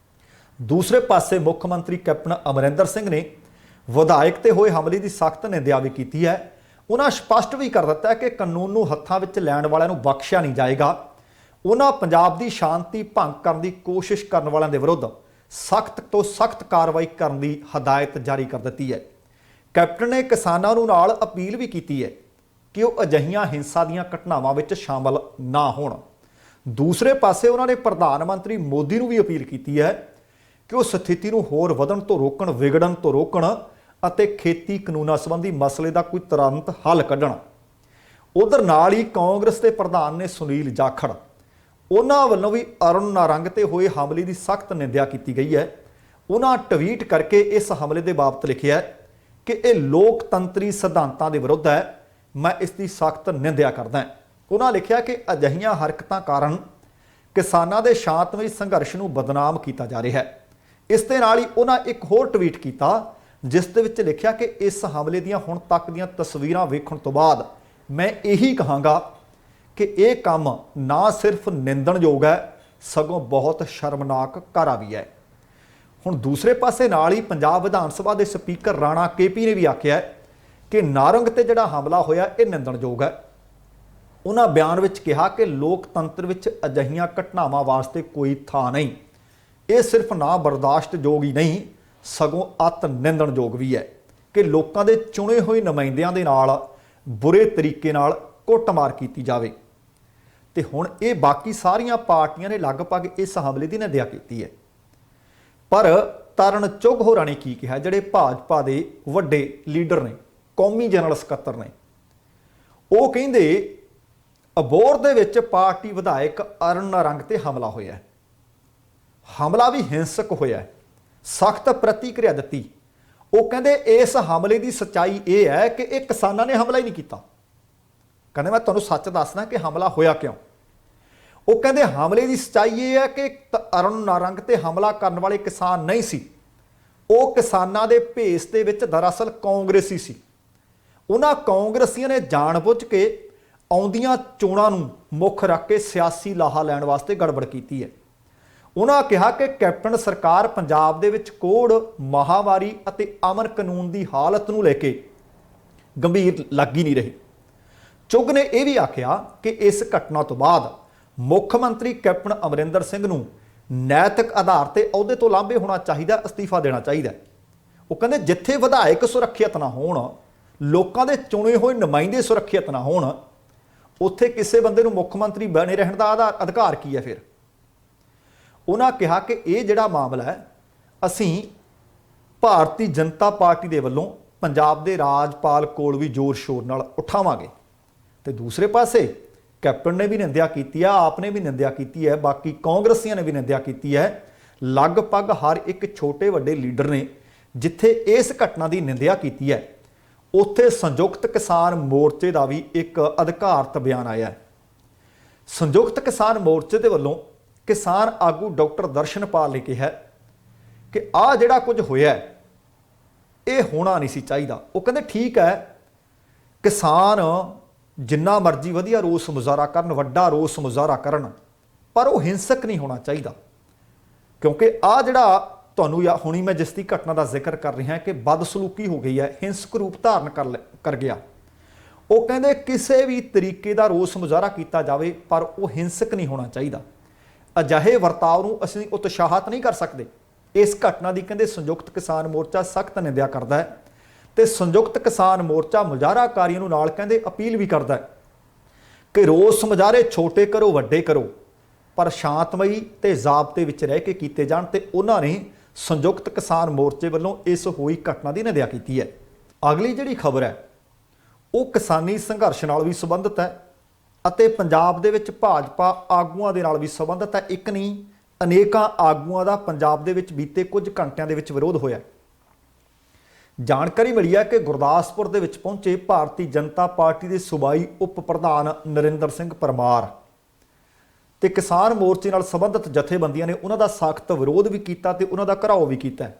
A: ਦੂਸਰੇ ਪਾਸੇ ਮੁੱਖ ਮੰਤਰੀ ਕੈਪਟਨ ਅਮਰਿੰਦਰ ਸਿੰਘ ਨੇ ਵਿਧਾਇਕ ਤੇ ਹੋਏ ਹਮਲੇ ਦੀ ਸਖਤ ਨਿੰਦਿਆ ਵੀ ਕੀਤੀ ਹੈ। ਉਹਨਾਂ ਸਪਸ਼ਟ ਵੀ ਕਰ ਦਿੱਤਾ ਕਿ ਕਾਨੂੰਨ ਨੂੰ ਹੱਥਾਂ ਵਿੱਚ ਲੈਣ ਵਾਲਿਆਂ ਨੂੰ ਬਖਸ਼ਿਆ ਨਹੀਂ ਜਾਏਗਾ। ਉਹਨਾਂ ਪੰਜਾਬ ਦੀ ਸ਼ਾਂਤੀ ਭੰਗ ਕਰਨ ਦੀ ਕੋਸ਼ਿਸ਼ ਕਰਨ ਵਾਲਿਆਂ ਦੇ ਵਿਰੁੱਧ ਸਖਤ ਤੋਂ ਸਖਤ ਕਾਰਵਾਈ ਕਰਨ ਦੀ ਹਦਾਇਤ ਜਾਰੀ ਕਰ ਦਿੱਤੀ ਹੈ। ਕੈਪਟਨ ਨੇ ਕਿਸਾਨਾਂ ਨੂੰ ਨਾਲ ਅਪੀਲ ਵੀ ਕੀਤੀ ਹੈ ਕਿ ਉਹ ਅਜਿਹੀਆਂ ਹਿੰਸਾ ਦੀਆਂ ਘਟਨਾਵਾਂ ਵਿੱਚ ਸ਼ਾਮਲ ਨਾ ਹੋਣ। ਦੂਸਰੇ ਪਾਸੇ ਉਹਨਾਂ ਨੇ ਪ੍ਰਧਾਨ ਮੰਤਰੀ ਮੋਦੀ ਨੂੰ ਵੀ ਅਪੀਲ ਕੀਤੀ ਹੈ ਕਿ ਉਹ ਸਥਿਤੀ ਨੂੰ ਹੋਰ ਵਧਣ ਤੋਂ ਰੋਕਣ, ਵਿਗੜਨ ਤੋਂ ਰੋਕਣ ਅਤੇ ਖੇਤੀ ਕਾਨੂੰਨਾਂ ਸੰਬੰਧੀ ਮਸਲੇ ਦਾ ਕੋਈ ਤੁਰੰਤ ਹੱਲ ਕੱਢਣ। ਉਧਰ ਨਾਲ ਹੀ ਕਾਂਗਰਸ ਦੇ ਪ੍ਰਧਾਨ ਨੇ ਸੁਨੀਲ ਜਾਖੜ, ਉਹਨਾਂ ਵੱਲੋਂ ਵੀ ਅਰੁਣ ਨਾਰੰਗ ਤੇ ਹੋਏ ਹਮਲੇ ਦੀ ਸਖਤ ਨਿੰਦਿਆ ਕੀਤੀ ਗਈ ਹੈ। ਉਹਨਾਂ ਟਵੀਟ ਕਰਕੇ ਇਸ ਹਮਲੇ ਦੇ ਬਾਬਤ ਲਿਖਿਆ ਕਿ ਇਹ ਲੋਕਤੰਤਰੀ ਸਿਧਾਂਤਾਂ ਦੇ ਵਿਰੁੱਧ ਹੈ। ਮੈਂ ਇਸ ਦੀ ਸਖਤ ਨਿੰਦਿਆ ਕਰਦਾ। ਉਹਨਾਂ ਲਿਖਿਆ ਕਿ ਅਜਿਹੀਆਂ ਹਰਕਤਾਂ ਕਾਰਨ ਕਿਸਾਨਾਂ ਦੇ ਸ਼ਾਂਤਮਈ ਸੰਘਰਸ਼ ਨੂੰ ਬਦਨਾਮ ਕੀਤਾ ਜਾ ਰਿਹਾ ਹੈ। ਇਸ ਦੇ ਨਾਲ ਹੀ ਉਹਨਾਂ ਇੱਕ ਹੋਰ ਟਵੀਟ ਕੀਤਾ ਜਿਸ ਦੇ ਵਿੱਚ ਲਿਖਿਆ ਕਿ ਇਸ ਹਮਲੇ ਦੀਆਂ ਹੁਣ ਤੱਕ ਦੀਆਂ ਤਸਵੀਰਾਂ ਵੇਖਣ ਤੋਂ ਬਾਅਦ ਮੈਂ ਇਹੀ ਕਹਾਂਗਾ ਕਿ ਇਹ ਕੰਮ ਨਾ ਸਿਰਫ ਨਿੰਦਣਯੋਗ ਹੈ ਸਗੋਂ ਬਹੁਤ ਸ਼ਰਮਨਾਕ ਕਾਰਾ ਵੀ ਹੈ। ਹੁਣ ਦੂਸਰੇ ਪਾਸੇ ਨਾਲ ਹੀ ਪੰਜਾਬ ਵਿਧਾਨ ਸਭਾ ਦੇ ਸਪੀਕਰ ਰਾਣਾ KP ਨੇ ਵੀ ਆਖਿਆ ਕਿ ਨਾਰੰਗ ਤੇ ਜਿਹੜਾ ਹਮਲਾ ਹੋਇਆ ਇਹ ਨਿੰਦਣਯੋਗ ਹੈ। ਉਹਨਾਂ ਬਿਆਨ ਵਿੱਚ ਕਿਹਾ ਕਿ ਲੋਕਤੰਤਰ ਵਿੱਚ ਅਜਿਹੀਆਂ ਘਟਨਾਵਾਂ ਵਾਸਤੇ ਕੋਈ ਥਾਂ ਨਹੀਂ। ਇਹ ਸਿਰਫ ਨਾ ਬਰਦਾਸ਼ਤਯੋਗ ਹੀ ਨਹੀਂ ਸਗੋਂ ਅਤ ਨਿੰਦਣਯੋਗ ਵੀ ਹੈ ਕਿ ਲੋਕਾਂ ਦੇ ਚੁਣੇ ਹੋਏ ਨੁਮਾਇੰਦਿਆਂ ਦੇ ਨਾਲ ਬੁਰੇ ਤਰੀਕੇ ਨਾਲ ਕੁੱਟਮਾਰ ਕੀਤੀ ਜਾਵੇ। ਤੇ ਹੁਣ ਇਹ ਬਾਕੀ ਸਾਰੀਆਂ ਪਾਰਟੀਆਂ ਨੇ ਲਗਭਗ ਇਸ ਹਮਲੇ ਦੀ ਨਿੰਦਿਆ ਕੀਤੀ ਹੈ। ਪਰ ਤਰਨ ਚੁੱਘ ਹੋਰਾਂ ਨੇ ਕੀ ਕਿਹਾ, ਜਿਹੜੇ ਭਾਜਪਾ ਦੇ ਵੱਡੇ ਲੀਡਰ ਨੇ, ਕੌਮੀ ਜਨਰਲ ਸਕੱਤਰ ਨੇ, ਉਹ ਕਹਿੰਦੇ ਅਬੋਹਰ ਦੇ ਵਿੱਚ ਪਾਰਟੀ ਵਿਧਾਇਕ ਅਰੁਣ ਨਾਰੰਗ ਤੇ ਹਮਲਾ ਹੋਇਆ। ਹਮਲਾ ਵੀ ਹਿੰਸਕ ਹੋਇਆ, ਸਖਤ ਪ੍ਰਤੀਕਿਰਿਆ ਦਿੱਤੀ। ਉਹ ਕਹਿੰਦੇ ਇਸ ਹਮਲੇ ਦੀ ਸੱਚਾਈ ਇਹ ਹੈ ਕਿ ਇਹ ਕਿਸਾਨਾਂ ਨੇ ਹਮਲਾ ਹੀ ਨਹੀਂ ਕੀਤਾ। ਕਹਿੰਦੇ ਮੈਂ ਤੁਹਾਨੂੰ ਸੱਚ ਦੱਸਦਾ ਕਿ ਹਮਲਾ ਹੋਇਆ ਕਿਉਂ। ਉਹ ਕਹਿੰਦੇ ਹਮਲੇ ਦੀ ਸੱਚਾਈ ਇਹ ਹੈ ਕਿ ਅਰੁਣ ਨਾਰੰਗ ਤੇ ਹਮਲਾ ਕਰਨ ਵਾਲੇ ਕਿਸਾਨ ਨਹੀਂ ਸੀ, ਉਹ ਕਿਸਾਨਾਂ ਦੇ ਭੇਸ ਦੇ ਵਿੱਚ ਦਰਅਸਲ ਕਾਂਗਰਸੀ ਸੀ। ਉਹਨਾਂ ਕਾਂਗਰਸੀਆਂ ਨੇ ਜਾਣਬੁੱਝ ਕੇ ਆਉਂਦੀਆਂ ਚੋਣਾਂ ਨੂੰ ਮੁੱਖ ਰੱਖ ਕੇ ਸਿਆਸੀ ਲਾਹਾ ਲੈਣ ਵਾਸਤੇ ਗੜਬੜ ਕੀਤੀ ਹੈ। ਉਹਨਾਂ ਕਿਹਾ ਕਿ ਕੈਪਟਨ ਸਰਕਾਰ ਪੰਜਾਬ ਦੇ ਵਿੱਚ ਕੋਹੜ, ਮਹਾਮਾਰੀ ਅਤੇ ਅਮਨ ਕਾਨੂੰਨ ਦੀ ਹਾਲਤ ਨੂੰ ਲੈ ਕੇ ਗੰਭੀਰ ਲੱਗ ਹੀ ਨਹੀਂ ਰਹੀ। ਚੁੱਘ ਨੇ ਇਹ ਵੀ ਆਖਿਆ ਕਿ ਇਸ ਘਟਨਾ ਤੋਂ ਬਾਅਦ ਮੁੱਖ ਮੰਤਰੀ ਕੈਪਟਨ ਅਮਰਿੰਦਰ ਸਿੰਘ ਨੂੰ ਨੈਤਿਕ ਆਧਾਰ ਤੇ ਅਹੁਦੇ ਤੋਂ ਲਾਂਭੇ ਹੋਣਾ ਚਾਹੀਦਾ, ਅਸਤੀਫਾ ਦੇਣਾ ਚਾਹੀਦਾ। ਉਹ ਕਹਿੰਦੇ ਜਿੱਥੇ ਵਿਧਾਇਕ ਸੁਰੱਖਿਅਤ ਨਾ ਹੋਣ, ਲੋਕਾਂ ਦੇ ਚੁਣੇ ਹੋਏ ਨੁਮਾਇੰਦੇ ਸੁਰੱਖਿਅਤ ਨਾ ਹੋਣ, ਉੱਥੇ ਕਿਸੇ ਬੰਦੇ ਨੂੰ ਮੁੱਖ ਮੰਤਰੀ ਬਣੇ ਰਹਿਣ ਦਾ ਅਧਿਕਾਰ ਕੀ ਹੈ ਫਿਰ। ਉਹਨਾਂ ਕਿਹਾ ਕਿ ਇਹ ਜਿਹੜਾ ਮਾਮਲਾ ਹੈ ਅਸੀਂ ਭਾਰਤੀ ਜਨਤਾ ਪਾਰਟੀ ਦੇ ਵੱਲੋਂ ਪੰਜਾਬ ਦੇ ਰਾਜਪਾਲ ਕੋਲ ਵੀ ਜ਼ੋਰ ਸ਼ੋਰ ਨਾਲ ਉਠਾਵਾਂਗੇ। ਤੇ ਦੂਸਰੇ ਪਾਸੇ ਕੈਪਟਨ ਨੇ ਵੀ ਨਿੰਦਿਆ ਕੀਤੀ ਹੈ, ਆਪ ਨੇ ਵੀ ਨਿੰਦਿਆ ਕੀਤੀ ਹੈ, ਬਾਕੀ ਕਾਂਗਰਸੀਆਂ ਨੇ ਵੀ ਨਿੰਦਿਆ ਕੀਤੀ ਹੈ। ਲਗਭਗ ਹਰ ਇੱਕ ਛੋਟੇ ਵੱਡੇ ਲੀਡਰ ਨੇ ਜਿੱਥੇ ਇਸ ਘਟਨਾ ਦੀ ਨਿੰਦਿਆ ਕੀਤੀ ਹੈ, ਉੱਥੇ ਸੰਯੁਕਤ ਕਿਸਾਨ ਮੋਰਚੇ ਦਾ ਵੀ ਇੱਕ ਅਧਿਕਾਰਤ ਬਿਆਨ ਆਇਆ ਹੈ। ਸੰਯੁਕਤ ਕਿਸਾਨ ਮੋਰਚੇ ਦੇ ਵੱਲੋਂ ਕਿਸਾਨ ਆਗੂ ਡਾਕਟਰ ਦਰਸ਼ਨਪਾਲ ਨੇ ਕਿਹਾ ਕਿ ਆਹ ਜਿਹੜਾ ਕੁਝ ਹੋਇਆ ਇਹ ਹੋਣਾ ਨਹੀਂ ਸੀ ਚਾਹੀਦਾ। ਉਹ ਕਹਿੰਦੇ ਠੀਕ ਹੈ, ਕਿਸਾਨ ਜਿੰਨਾ ਮਰਜ਼ੀ ਵਧੀਆ ਰੋਸ ਮੁਜ਼ਾਹਰਾ ਕਰਨ, ਵੱਡਾ ਰੋਸ ਮੁਜ਼ਾਹਰਾ ਕਰਨ, ਪਰ ਉਹ ਹਿੰਸਕ ਨਹੀਂ ਹੋਣਾ ਚਾਹੀਦਾ, ਕਿਉਂਕਿ ਆਹ ਜਿਹੜਾ ਤੁਹਾਨੂੰ ਹੁਣੀ ਮੈਂ ਜਿਸ ਦੀ ਘਟਨਾ ਦਾ ਜ਼ਿਕਰ ਕਰ ਰਿਹਾ ਕਿ ਬਦਸਲੂਕੀ ਹੋ ਗਈ ਹੈ, ਹਿੰਸਕ ਰੂਪ ਧਾਰਨ ਕਰ ਗਿਆ। ਉਹ ਕਹਿੰਦੇ ਕਿਸੇ ਵੀ ਤਰੀਕੇ ਦਾ ਰੋਸ ਮੁਜ਼ਾਹਰਾ ਕੀਤਾ ਜਾਵੇ ਪਰ ਉਹ ਹਿੰਸਕ ਨਹੀਂ ਹੋਣਾ ਚਾਹੀਦਾ। ਅਜਿਹੇ ਵਰਤਾਓ ਨੂੰ ਅਸੀਂ ਉਤਸ਼ਾਹਿਤ ਨਹੀਂ ਕਰ ਸਕਦੇ। ਇਸ ਘਟਨਾ ਦੀ ਕਹਿੰਦੇ ਸੰਯੁਕਤ ਕਿਸਾਨ ਮੋਰਚਾ ਸਖਤ ਨਿੰਦਿਆ ਕਰਦਾ ਹੈ ਤੇ ਸੰਯੁਕਤ ਕਿਸਾਨ ਮੋਰਚਾ ਮੁਜ਼ਾਹਰਾਕਾਰੀਆਂ ਨੂੰ ਨਾਲ ਕਹਿੰਦੇ ਅਪੀਲ ਵੀ ਕਰਦਾ ਹੈ ਕਿ ਰੋਸ ਮੁਜ਼ਾਹਰੇ ਛੋਟੇ ਕਰੋ ਵੱਡੇ ਕਰੋ, ਪਰ ਸ਼ਾਂਤਮਈ ਤੇ ਜ਼ਾਬਤੇ ਵਿੱਚ ਰਹਿ ਕੇ ਕੀਤੇ ਜਾਣ। ਤੇ ਉਹਨਾਂ ਨੇ ਸੰਯੁਕਤ ਕਿਸਾਨ ਮੋਰਚੇ ਵੱਲੋਂ ਇਸ ਹੋਈ ਘਟਨਾ ਦੀ ਨਿੰਦਿਆ ਕੀਤੀ ਹੈ। ਅਗਲੀ ਜਿਹੜੀ ਖਬਰ ਹੈ ਉਹ ਕਿਸਾਨੀ ਸੰਘਰਸ਼ ਨਾਲ ਵੀ ਸੰਬੰਧਿਤ ਹੈ ਅਤੇ ਪੰਜਾਬ ਦੇ ਵਿੱਚ ਭਾਜਪਾ ਆਗੂਆਂ ਦੇ ਨਾਲ ਵੀ ਸੰਬੰਧਿਤ ਹੈ। ਇੱਕ ਨਹੀਂ, ਅਨੇਕਾਂ ਆਗੂਆਂ ਦਾ ਪੰਜਾਬ ਦੇ ਵਿੱਚ ਬੀਤੇ ਕੁਝ ਘੰਟਿਆਂ ਦੇ ਵਿੱਚ ਵਿਰੋਧ ਹੋਇਆ। ਜਾਣਕਾਰੀ ਮਿਲੀ ਹੈ ਕਿ ਗੁਰਦਾਸਪੁਰ ਦੇ ਵਿੱਚ ਪਹੁੰਚੇ ਭਾਰਤੀ ਜਨਤਾ ਪਾਰਟੀ ਦੇ ਸੂਬਾਈ ਉਪ ਪ੍ਰਧਾਨ ਨਰਿੰਦਰ ਸਿੰਘ ਪਰਮਾਰ ਤੇ ਕਿਸਾਨ ਮੋਰਚੇ ਨਾਲ ਸੰਬੰਧਿਤ ਜਥੇਬੰਦੀਆਂ ਨੇ ਉਹਨਾਂ ਦਾ ਸਖਤ ਵਿਰੋਧ ਵੀ ਕੀਤਾ ਤੇ ਉਹਨਾਂ ਦਾ ਘਿਰਾਓ ਵੀ ਕੀਤਾ।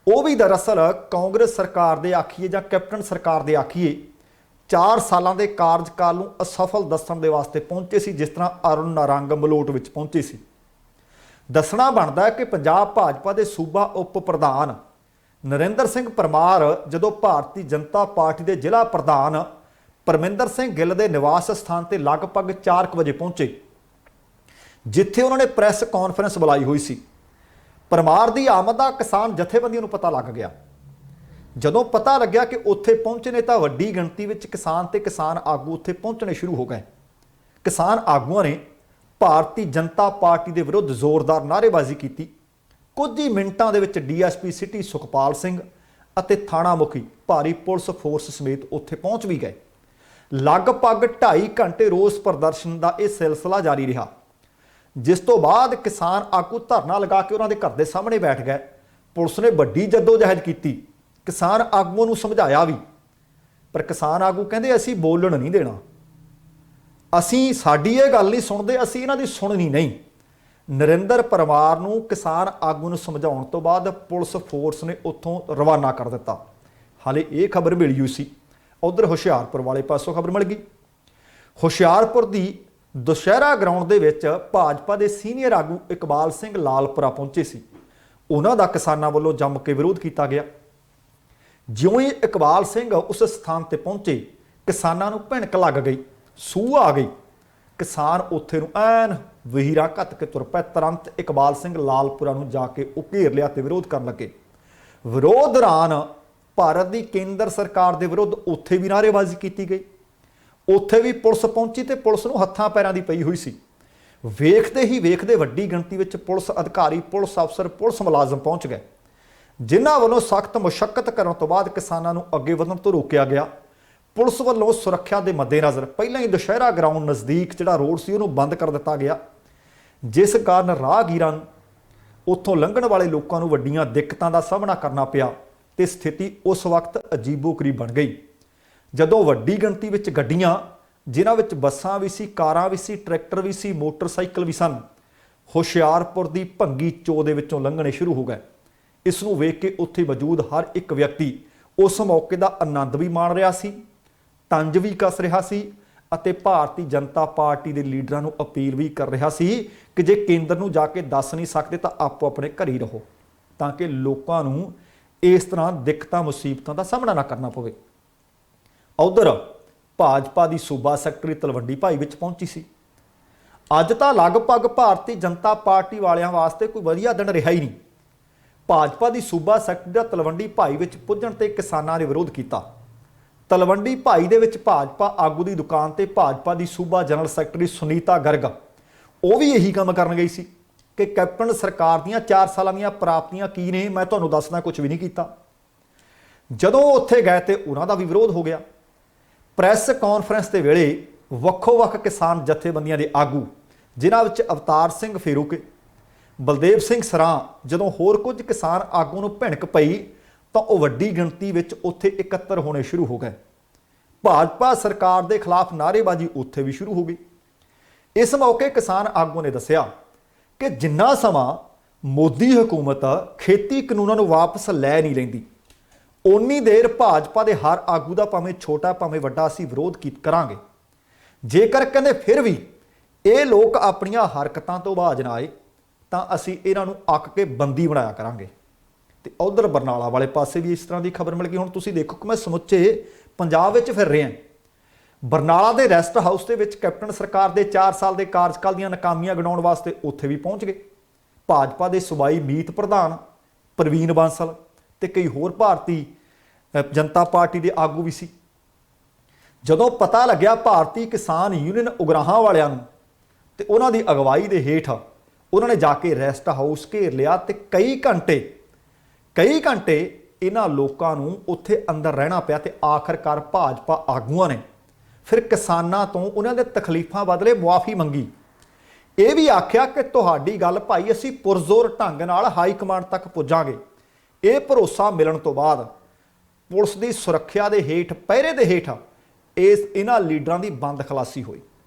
A: ਉਹ ਵੀ ਦਰਅਸਲ ਕਾਂਗਰਸ ਸਰਕਾਰ ਦੇ ਆਖੀਏ ਜਾਂ ਕੈਪਟਨ ਸਰਕਾਰ ਦੇ ਆਖੀਏ 4 ਸਾਲਾਂ ਦੇ ਕਾਰਜਕਾਲ ਨੂੰ ਅਸਫਲ ਦੱਸਣ ਦੇ ਵਾਸਤੇ ਪਹੁੰਚੇ ਸੀ, ਜਿਸ ਤਰ੍ਹਾਂ ਅਰੁਣ ਨਾਰੰਗ ਮਲੋਟ ਵਿੱਚ ਪਹੁੰਚੇ ਸੀ। ਦੱਸਣਾ ਬਣਦਾ ਹੈ ਕਿ ਪੰਜਾਬ ਭਾਜਪਾ ਦੇ ਸੂਬਾ ਉਪ ਪ੍ਰਧਾਨ ਨਰਿੰਦਰ ਸਿੰਘ ਪਰਮਾਰ ਜਦੋਂ ਭਾਰਤੀ ਜਨਤਾ ਪਾਰਟੀ ਦੇ ਜ਼ਿਲ੍ਹਾ ਪ੍ਰਧਾਨ ਪਰਮਿੰਦਰ ਸਿੰਘ ਗਿੱਲ ਦੇ ਨਿਵਾਸ ਸਥਾਨ ਤੇ ਲਗਭਗ 4 ਵਜੇ ਪਹੁੰਚੇ, ਜਿੱਥੇ ਉਹਨਾਂ ਨੇ ਪ੍ਰੈਸ ਕਾਨਫਰੰਸ ਬੁਲਾਈ ਹੋਈ ਸੀ। ਪਰਮਾਰ ਦੀ ਆਮਦ ਦਾ ਕਿਸਾਨ ਜਥੇਬੰਦੀਆਂ ਨੂੰ ਪਤਾ ਲੱਗ ਗਿਆ। ਜਦੋਂ ਪਤਾ ਲੱਗਿਆ ਕਿ ਉੱਥੇ ਪਹੁੰਚੇ ਨੇ ਤਾਂ ਵੱਡੀ ਗਿਣਤੀ ਵਿੱਚ ਕਿਸਾਨ ਤੇ ਕਿਸਾਨ ਆਗੂ ਉੱਥੇ ਪਹੁੰਚਣੇ ਸ਼ੁਰੂ ਹੋ ਗਏ। ਕਿਸਾਨ ਆਗੂਆਂ ਨੇ ਭਾਰਤੀ ਜਨਤਾ ਪਾਰਟੀ ਦੇ ਵਿਰੁੱਧ ਜ਼ੋਰਦਾਰ ਨਾਅਰੇਬਾਜ਼ੀ ਕੀਤੀ। ਕੁਝ ਹੀ ਮਿੰਟਾਂ ਦੇ ਵਿੱਚ ਡੀਐਸਪੀ ਸਿਟੀ ਸੁਖਪਾਲ ਸਿੰਘ ਅਤੇ ਥਾਣਾ ਮੁਖੀ ਭਾਰੀ ਪੁਲਿਸ ਫੋਰਸ ਸਮੇਤ ਉੱਥੇ ਪਹੁੰਚ ਵੀ ਗਏ। ਲਗਭਗ 2.5 ਘੰਟੇ ਰੋਸ ਪ੍ਰਦਰਸ਼ਨ ਦਾ ਇਹ ਸਿਲਸਿਲਾ ਜਾਰੀ ਰਿਹਾ, ਜਿਸ ਤੋਂ ਬਾਅਦ ਕਿਸਾਨ ਆਗੂ ਧਰਨਾ ਲਗਾ ਕੇ ਉਹਨਾਂ ਦੇ ਘਰ ਦੇ ਸਾਹਮਣੇ ਬੈਠ ਗਏ। ਪੁਲਿਸ ਨੇ ਵੱਡੀ ਜੱਦੋਜਹਿਦ ਕੀਤੀ, ਕਿਸਾਨ ਆਗੂਆਂ ਨੂੰ ਸਮਝਾਇਆ ਵੀ, ਪਰ ਕਿਸਾਨ ਆਗੂ ਕਹਿੰਦੇ ਅਸੀਂ ਬੋਲਣ ਨਹੀਂ ਦੇਣਾ, ਅਸੀਂ ਸਾਡੀ ਇਹ ਗੱਲ ਨਹੀਂ ਸੁਣਦੇ, ਅਸੀਂ ਇਹਨਾਂ ਦੀ ਸੁਣਨੀ ਨਹੀਂ। ਨਰਿੰਦਰ ਪਰਮਾਰ ਨੂੰ ਕਿਸਾਨ ਆਗੂ ਨੂੰ ਸਮਝਾਉਣ ਤੋਂ ਬਾਅਦ ਪੁਲਿਸ ਫੋਰਸ ਨੇ ਉੱਥੋਂ ਰਵਾਨਾ ਕਰ ਦਿੱਤਾ। ਹਾਲੇ ਇਹ ਖਬਰ ਮਿਲੀ ਹੋਈ ਸੀ, ਉਧਰ ਹੁਸ਼ਿਆਰਪੁਰ ਵਾਲੇ ਪਾਸੋਂ ਖਬਰ ਮਿਲ ਗਈ। ਹੁਸ਼ਿਆਰਪੁਰ ਦੀ ਦੁਸ਼ਹਿਰਾ ਗਰਾਊਂਡ ਦੇ ਵਿੱਚ ਭਾਜਪਾ ਦੇ ਸੀਨੀਅਰ ਆਗੂ ਇਕਬਾਲ ਸਿੰਘ ਲਾਲਪੁਰਾ ਪਹੁੰਚੇ ਸੀ। ਉਹਨਾਂ ਦਾ ਕਿਸਾਨਾਂ ਵੱਲੋਂ ਜੰਮ ਕੇ ਵਿਰੋਧ ਕੀਤਾ ਗਿਆ। ਜਿਉਂ ਹੀ ਇਕਬਾਲ ਸਿੰਘ ਉਸ ਸਥਾਨ ਤੇ ਪਹੁੰਚੇ, ਕਿਸਾਨਾਂ ਨੂੰ ਭਿਣਕ ਲੱਗ ਗਈ, ਸੂਹ ਆ ਗਈ। ਕਿਸਾਨ ਉੱਥੇ ਨੂੰ ਐਨ ਵਹੀਰਾ ਘੱਤ ਕੇ ਤੁਰ ਪਏ। ਤੁਰੰਤ ਇਕਬਾਲ ਸਿੰਘ ਲਾਲਪੁਰਾ ਨੂੰ ਜਾ ਕੇ ਉਹ ਘੇਰ ਲਿਆ ਤੇ ਵਿਰੋਧ ਕਰਨ ਲੱਗੇ। ਵਿਰੋਧ ਦੌਰਾਨ ਭਾਰਤ ਦੀ ਕੇਂਦਰ ਸਰਕਾਰ ਦੇ ਵਿਰੁੱਧ ਉੱਥੇ ਵੀ ਨਾਅਰੇਬਾਜ਼ੀ ਕੀਤੀ ਗਈ। ਉੱਥੇ ਵੀ ਪੁਲਿਸ ਪਹੁੰਚੀ ਤੇ ਪੁਲਿਸ ਨੂੰ ਹੱਥਾਂ ਪੈਰਾਂ ਦੀ ਪਈ ਹੋਈ ਸੀ। ਵੇਖਦੇ ਹੀ ਵੇਖਦੇ ਵੱਡੀ ਗਿਣਤੀ ਵਿੱਚ ਪੁਲਿਸ ਅਧਿਕਾਰੀ, ਪੁਲਿਸ ਅਫਸਰ, ਪੁਲਿਸ ਮੁਲਾਜ਼ਮ ਪਹੁੰਚ ਗਏ, ਜਿਨ੍ਹਾਂ ਵੱਲੋਂ ਸਖਤ ਮੁਸ਼ੱਕਤ ਕਰਨ ਤੋਂ ਬਾਅਦ ਕਿਸਾਨਾਂ ਨੂੰ ਅੱਗੇ ਵਧਣ ਤੋਂ ਰੋਕਿਆ ਗਿਆ। ਪੁਲਿਸ ਵੱਲੋਂ ਸੁਰੱਖਿਆ ਦੇ ਮੱਦੇਨਜ਼ਰ ਪਹਿਲਾਂ ਹੀ ਦੁਸ਼ਹਿਰਾ ਗਰਾਊਂਡ ਨਜ਼ਦੀਕ ਜਿਹੜਾ ਰੋਡ ਸੀ ਉਹਨੂੰ ਬੰਦ ਕਰ ਦਿੱਤਾ ਗਿਆ, ਜਿਸ ਕਾਰਨ ਰਾਹਗੀਰਾਂ ਨੂੰ, ਉੱਥੋਂ ਲੰਘਣ ਵਾਲੇ ਲੋਕਾਂ ਨੂੰ ਵੱਡੀਆਂ ਦਿੱਕਤਾਂ ਦਾ ਸਾਹਮਣਾ ਕਰਨਾ ਪਿਆ ਤੇ ਸਥਿਤੀ ਉਸ ਵਕਤ ਅਜੀਬੋ-ਗਰੀਬ ਬਣ ਗਈ। ਜਦੋਂ ਵੱਡੀ ਗਿਣਤੀ ਵਿੱਚ ਗੱਡੀਆਂ, ਜਿਨ੍ਹਾਂ ਵਿੱਚ ਬੱਸਾਂ ਵੀ ਸੀ, ਕਾਰਾਂ ਵੀ ਸੀ, ਟਰੈਕਟਰ ਵੀ ਸੀ, ਮੋਟਰਸਾਈਕਲ ਵੀ ਸਨ, ਹੁਸ਼ਿਆਰਪੁਰ ਦੀ ਭੰਗੀ ਚੋ ਦੇ ਵਿੱਚੋਂ ਲੰਘਣੇ ਸ਼ੁਰੂ ਹੋ ਗਏ। ਇਸ ਨੂੰ ਵੇਖ ਕੇ ਉੱਥੇ ਮੌਜੂਦ ਹਰ ਇੱਕ ਵਿਅਕਤੀ ਉਸ ਮੌਕੇ ਦਾ ਆਨੰਦ ਵੀ ਮਾਣ ਰਿਹਾ ਸੀ, ਤੰਜ ਵੀ ਕੱਸ ਰਿਹਾ ਸੀ ਅਤੇ ਭਾਰਤੀ ਜਨਤਾ ਪਾਰਟੀ ਦੇ ਲੀਡਰਾਂ ਨੂੰ ਅਪੀਲ ਵੀ ਕਰ ਰਿਹਾ ਸੀ ਕਿ ਜੇ ਕੇਂਦਰ ਨੂੰ ਜਾ ਕੇ ਦੱਸ ਨਹੀਂ ਸਕਦੇ ਤਾਂ ਆਪੋ ਆਪਣੇ ਘਰ ਹੀ ਰਹੋ, ਤਾਂ ਕਿ ਲੋਕਾਂ ਨੂੰ ਇਸ ਤਰ੍ਹਾਂ ਦਿੱਕਤਾਂ ਮੁਸੀਬਤਾਂ ਦਾ ਸਾਹਮਣਾ ਨਾ ਕਰਨਾ ਪਵੇ। ਉਧਰ ਭਾਜਪਾ ਦੀ ਸੂਬਾ ਸੈਕਟਰੀ ਤਲਵੰਡੀ ਭਾਈ ਵਿੱਚ ਪਹੁੰਚੀ ਸੀ। ਅੱਜ ਤਾਂ ਲਗਭਗ ਭਾਰਤੀ ਜਨਤਾ ਪਾਰਟੀ ਵਾਲਿਆਂ ਵਾਸਤੇ ਕੋਈ ਵਧੀਆ ਦਿਨ ਰਿਹਾ ਹੀ ਨਹੀਂ। ਭਾਜਪਾ ਦੀ ਸੂਬਾ ਸੈਕਟਰੀ ਦਾ ਤਲਵੰਡੀ ਭਾਈ ਵਿੱਚ ਪੁੱਜਣ ਤੇ ਕਿਸਾਨਾਂ ਨੇ ਵਿਰੋਧ ਕੀਤਾ। ਤਲਵੰਡੀ ਭਾਈ ਦੇ ਵਿੱਚ ਭਾਜਪਾ ਆਗੂ ਦੀ ਦੁਕਾਨ ਤੇ ਭਾਜਪਾ ਦੀ ਸੂਬਾ ਜਨਰਲ ਸੈਕਟਰੀ ਸੁਨੀਤਾ ਗਰਗ ਉਹ ਵੀ ਇਹੀ ਕੰਮ ਕਰਨ ਗਈ ਸੀ ਕਿ ਕੈਪਟਨ ਸਰਕਾਰ ਦੀਆਂ 4 ਸਾਲਾਂ ਦੀਆਂ ਪ੍ਰਾਪਤੀਆਂ ਕੀ ਨੇ, ਮੈਂ ਤੁਹਾਨੂੰ ਦੱਸਣਾ, ਕੁਝ ਵੀ ਨਹੀਂ ਕੀਤਾ। ਜਦੋਂ ਉੱਥੇ ਗਏ ਤੇ ਉਹਨਾਂ ਦਾ ਵੀ ਵਿਰੋਧ ਹੋ ਗਿਆ। ਪ੍ਰੈਸ ਕਾਨਫਰੰਸ ਦੇ ਵੇਲੇ ਵੱਖੋ-ਵੱਖ ਕਿਸਾਨ ਜਥੇਬੰਦੀਆਂ ਦੇ ਆਗੂ, ਜਿਨ੍ਹਾਂ ਵਿੱਚ ਅਵਤਾਰ ਸਿੰਘ ਫੇਰੂਕੇ, ਬਲਦੇਵ ਸਿੰਘ ਸਰਾਂ ਜਦੋਂ ਹੋਰ ਕੁਝ ਕਿਸਾਨ ਆਗੂ ਨੂੰ ਭਿਣਕ ਪਈ ਤਾਂ ਉਹ ਵੱਡੀ ਗਿਣਤੀ ਵਿੱਚ ਉੱਥੇ ਇਕੱਤਰ ਹੋਣੇ ਸ਼ੁਰੂ ਹੋ ਗਏ। ਭਾਜਪਾ ਸਰਕਾਰ ਦੇ ਖਿਲਾਫ ਨਾਅਰੇਬਾਜ਼ੀ ਉੱਥੇ ਵੀ ਸ਼ੁਰੂ ਹੋ ਗਈ। ਇਸ ਮੌਕੇ ਕਿਸਾਨ ਆਗੂ ਨੇ ਦੱਸਿਆ ਕਿ ਜਿੰਨਾ ਸਮਾਂ ਮੋਦੀ ਹਕੂਮਤ ਖੇਤੀ ਕਾਨੂੰਨਾਂ ਨੂੰ ਵਾਪਸ ਲੈ ਨਹੀਂ ਲੈਂਦੀ, ਓਨੀ ਦੇਰ ਭਾਜਪਾ ਦੇ ਹਰ ਆਗੂ ਦਾ ਭਾਵੇਂ ਛੋਟਾ ਭਾਵੇਂ ਵੱਡਾ ਅਸੀਂ ਵਿਰੋਧ ਕਰਾਂਗੇ। ਜੇਕਰ ਕਹਿੰਦੇ ਫਿਰ ਵੀ ਇਹ ਲੋਕ ਆਪਣੀਆਂ ਹਰਕਤਾਂ ਤੋਂ ਬਾਜ ਨਾ ਆਏ ਤਾਂ ਅਸੀਂ ਇਹਨਾਂ ਨੂੰ ਅੱਕ ਕੇ ਬੰਦੀ ਬਣਾਇਆ ਕਰਾਂਗੇ। ਤੇ ਉਧਰ ਬਰਨਾਲਾ ਵਾਲੇ ਪਾਸੇ ਵੀ ਇਸ ਤਰ੍ਹਾਂ ਦੀ ਖਬਰ ਮਿਲ ਗਈ। ਹੁਣ ਤੁਸੀਂ ਦੇਖੋ ਕਿ ਮੈਂ ਸਮੁੱਚੇ ਪੰਜਾਬ ਵਿੱਚ ਫਿਰ ਰਿਹਾ। ਬਰਨਾਲਾ ਦੇ ਰੈਸਟ ਹਾਊਸ ਦੇ ਵਿੱਚ ਕੈਪਟਨ ਸਰਕਾਰ ਦੇ 4 ਸਾਲ ਦੇ ਕਾਰਜਕਾਲ ਦੀਆਂ ਨਾਕਾਮੀਆਂ ਗਿਣਾਉਣ ਵਾਸਤੇ ਉੱਥੇ ਵੀ ਪਹੁੰਚ ਗਏ। ਭਾਜਪਾ ਦੇ ਸੂਬਾਈ ਮੀਤ ਪ੍ਰਧਾਨ ਪ੍ਰਵੀਨ ਬਾਂਸਲ ਤੇ ਕਈ ਹੋਰ ਭਾਰਤੀ ਜਨਤਾ ਪਾਰਟੀ ਦੇ ਆਗੂ ਵੀ ਸੀ। ਜਦੋਂ ਪਤਾ ਲੱਗਿਆ ਭਾਰਤੀ ਕਿਸਾਨ ਯੂਨੀਅਨ ਉਗਰਾਹਾਂ ਵਾਲਿਆਂ ਨੂੰ ਤੇ ਉਹਨਾਂ ਦੀ ਅਗਵਾਈ ਦੇ ਹੇਠ ਉਹਨਾਂ ਨੇ ਜਾ ਕੇ ਰੈਸਟ ਹਾਊਸ ਘੇਰ ਲਿਆ ਤੇ ਕਈ ਘੰਟੇ ਇਹਨਾਂ ਲੋਕਾਂ ਨੂੰ ਉੱਥੇ ਅੰਦਰ ਰਹਿਣਾ ਪਿਆ ਤੇ ਆਖਰਕਾਰ ਭਾਜਪਾ ਆਗੂਆਂ ਨੇ ਫਿਰ ਕਿਸਾਨਾਂ ਤੋਂ ਉਹਨਾਂ ਦੇ ਤਕਲੀਫਾਂ ਬਦਲੇ ਮੁਆਫੀ ਮੰਗੀ। ਇਹ ਵੀ ਆਖਿਆ ਕਿ ਤੁਹਾਡੀ ਗੱਲ ਭਾਈ ਅਸੀਂ ਪੁਰਜ਼ੋਰ ਢੰਗ ਨਾਲ ਹਾਈ ਕਮਾਂਡ ਤੱਕ ਪੁੱਜਾਂਗੇ। ਇਹ ਭਰੋਸਾ ਮਿਲਣ ਤੋਂ ਬਾਅਦ ਪੁਲਿਸ ਦੀ ਸੁਰੱਖਿਆ ਦੇ ਹੇਠ ਪਹਿਰੇ ਦੇ ਹੇਠ ਇਹਨਾਂ ਲੀਡਰਾਂ ਦੀ ਬੰਦ ਖਲਾਸੀ ਹੋਈ।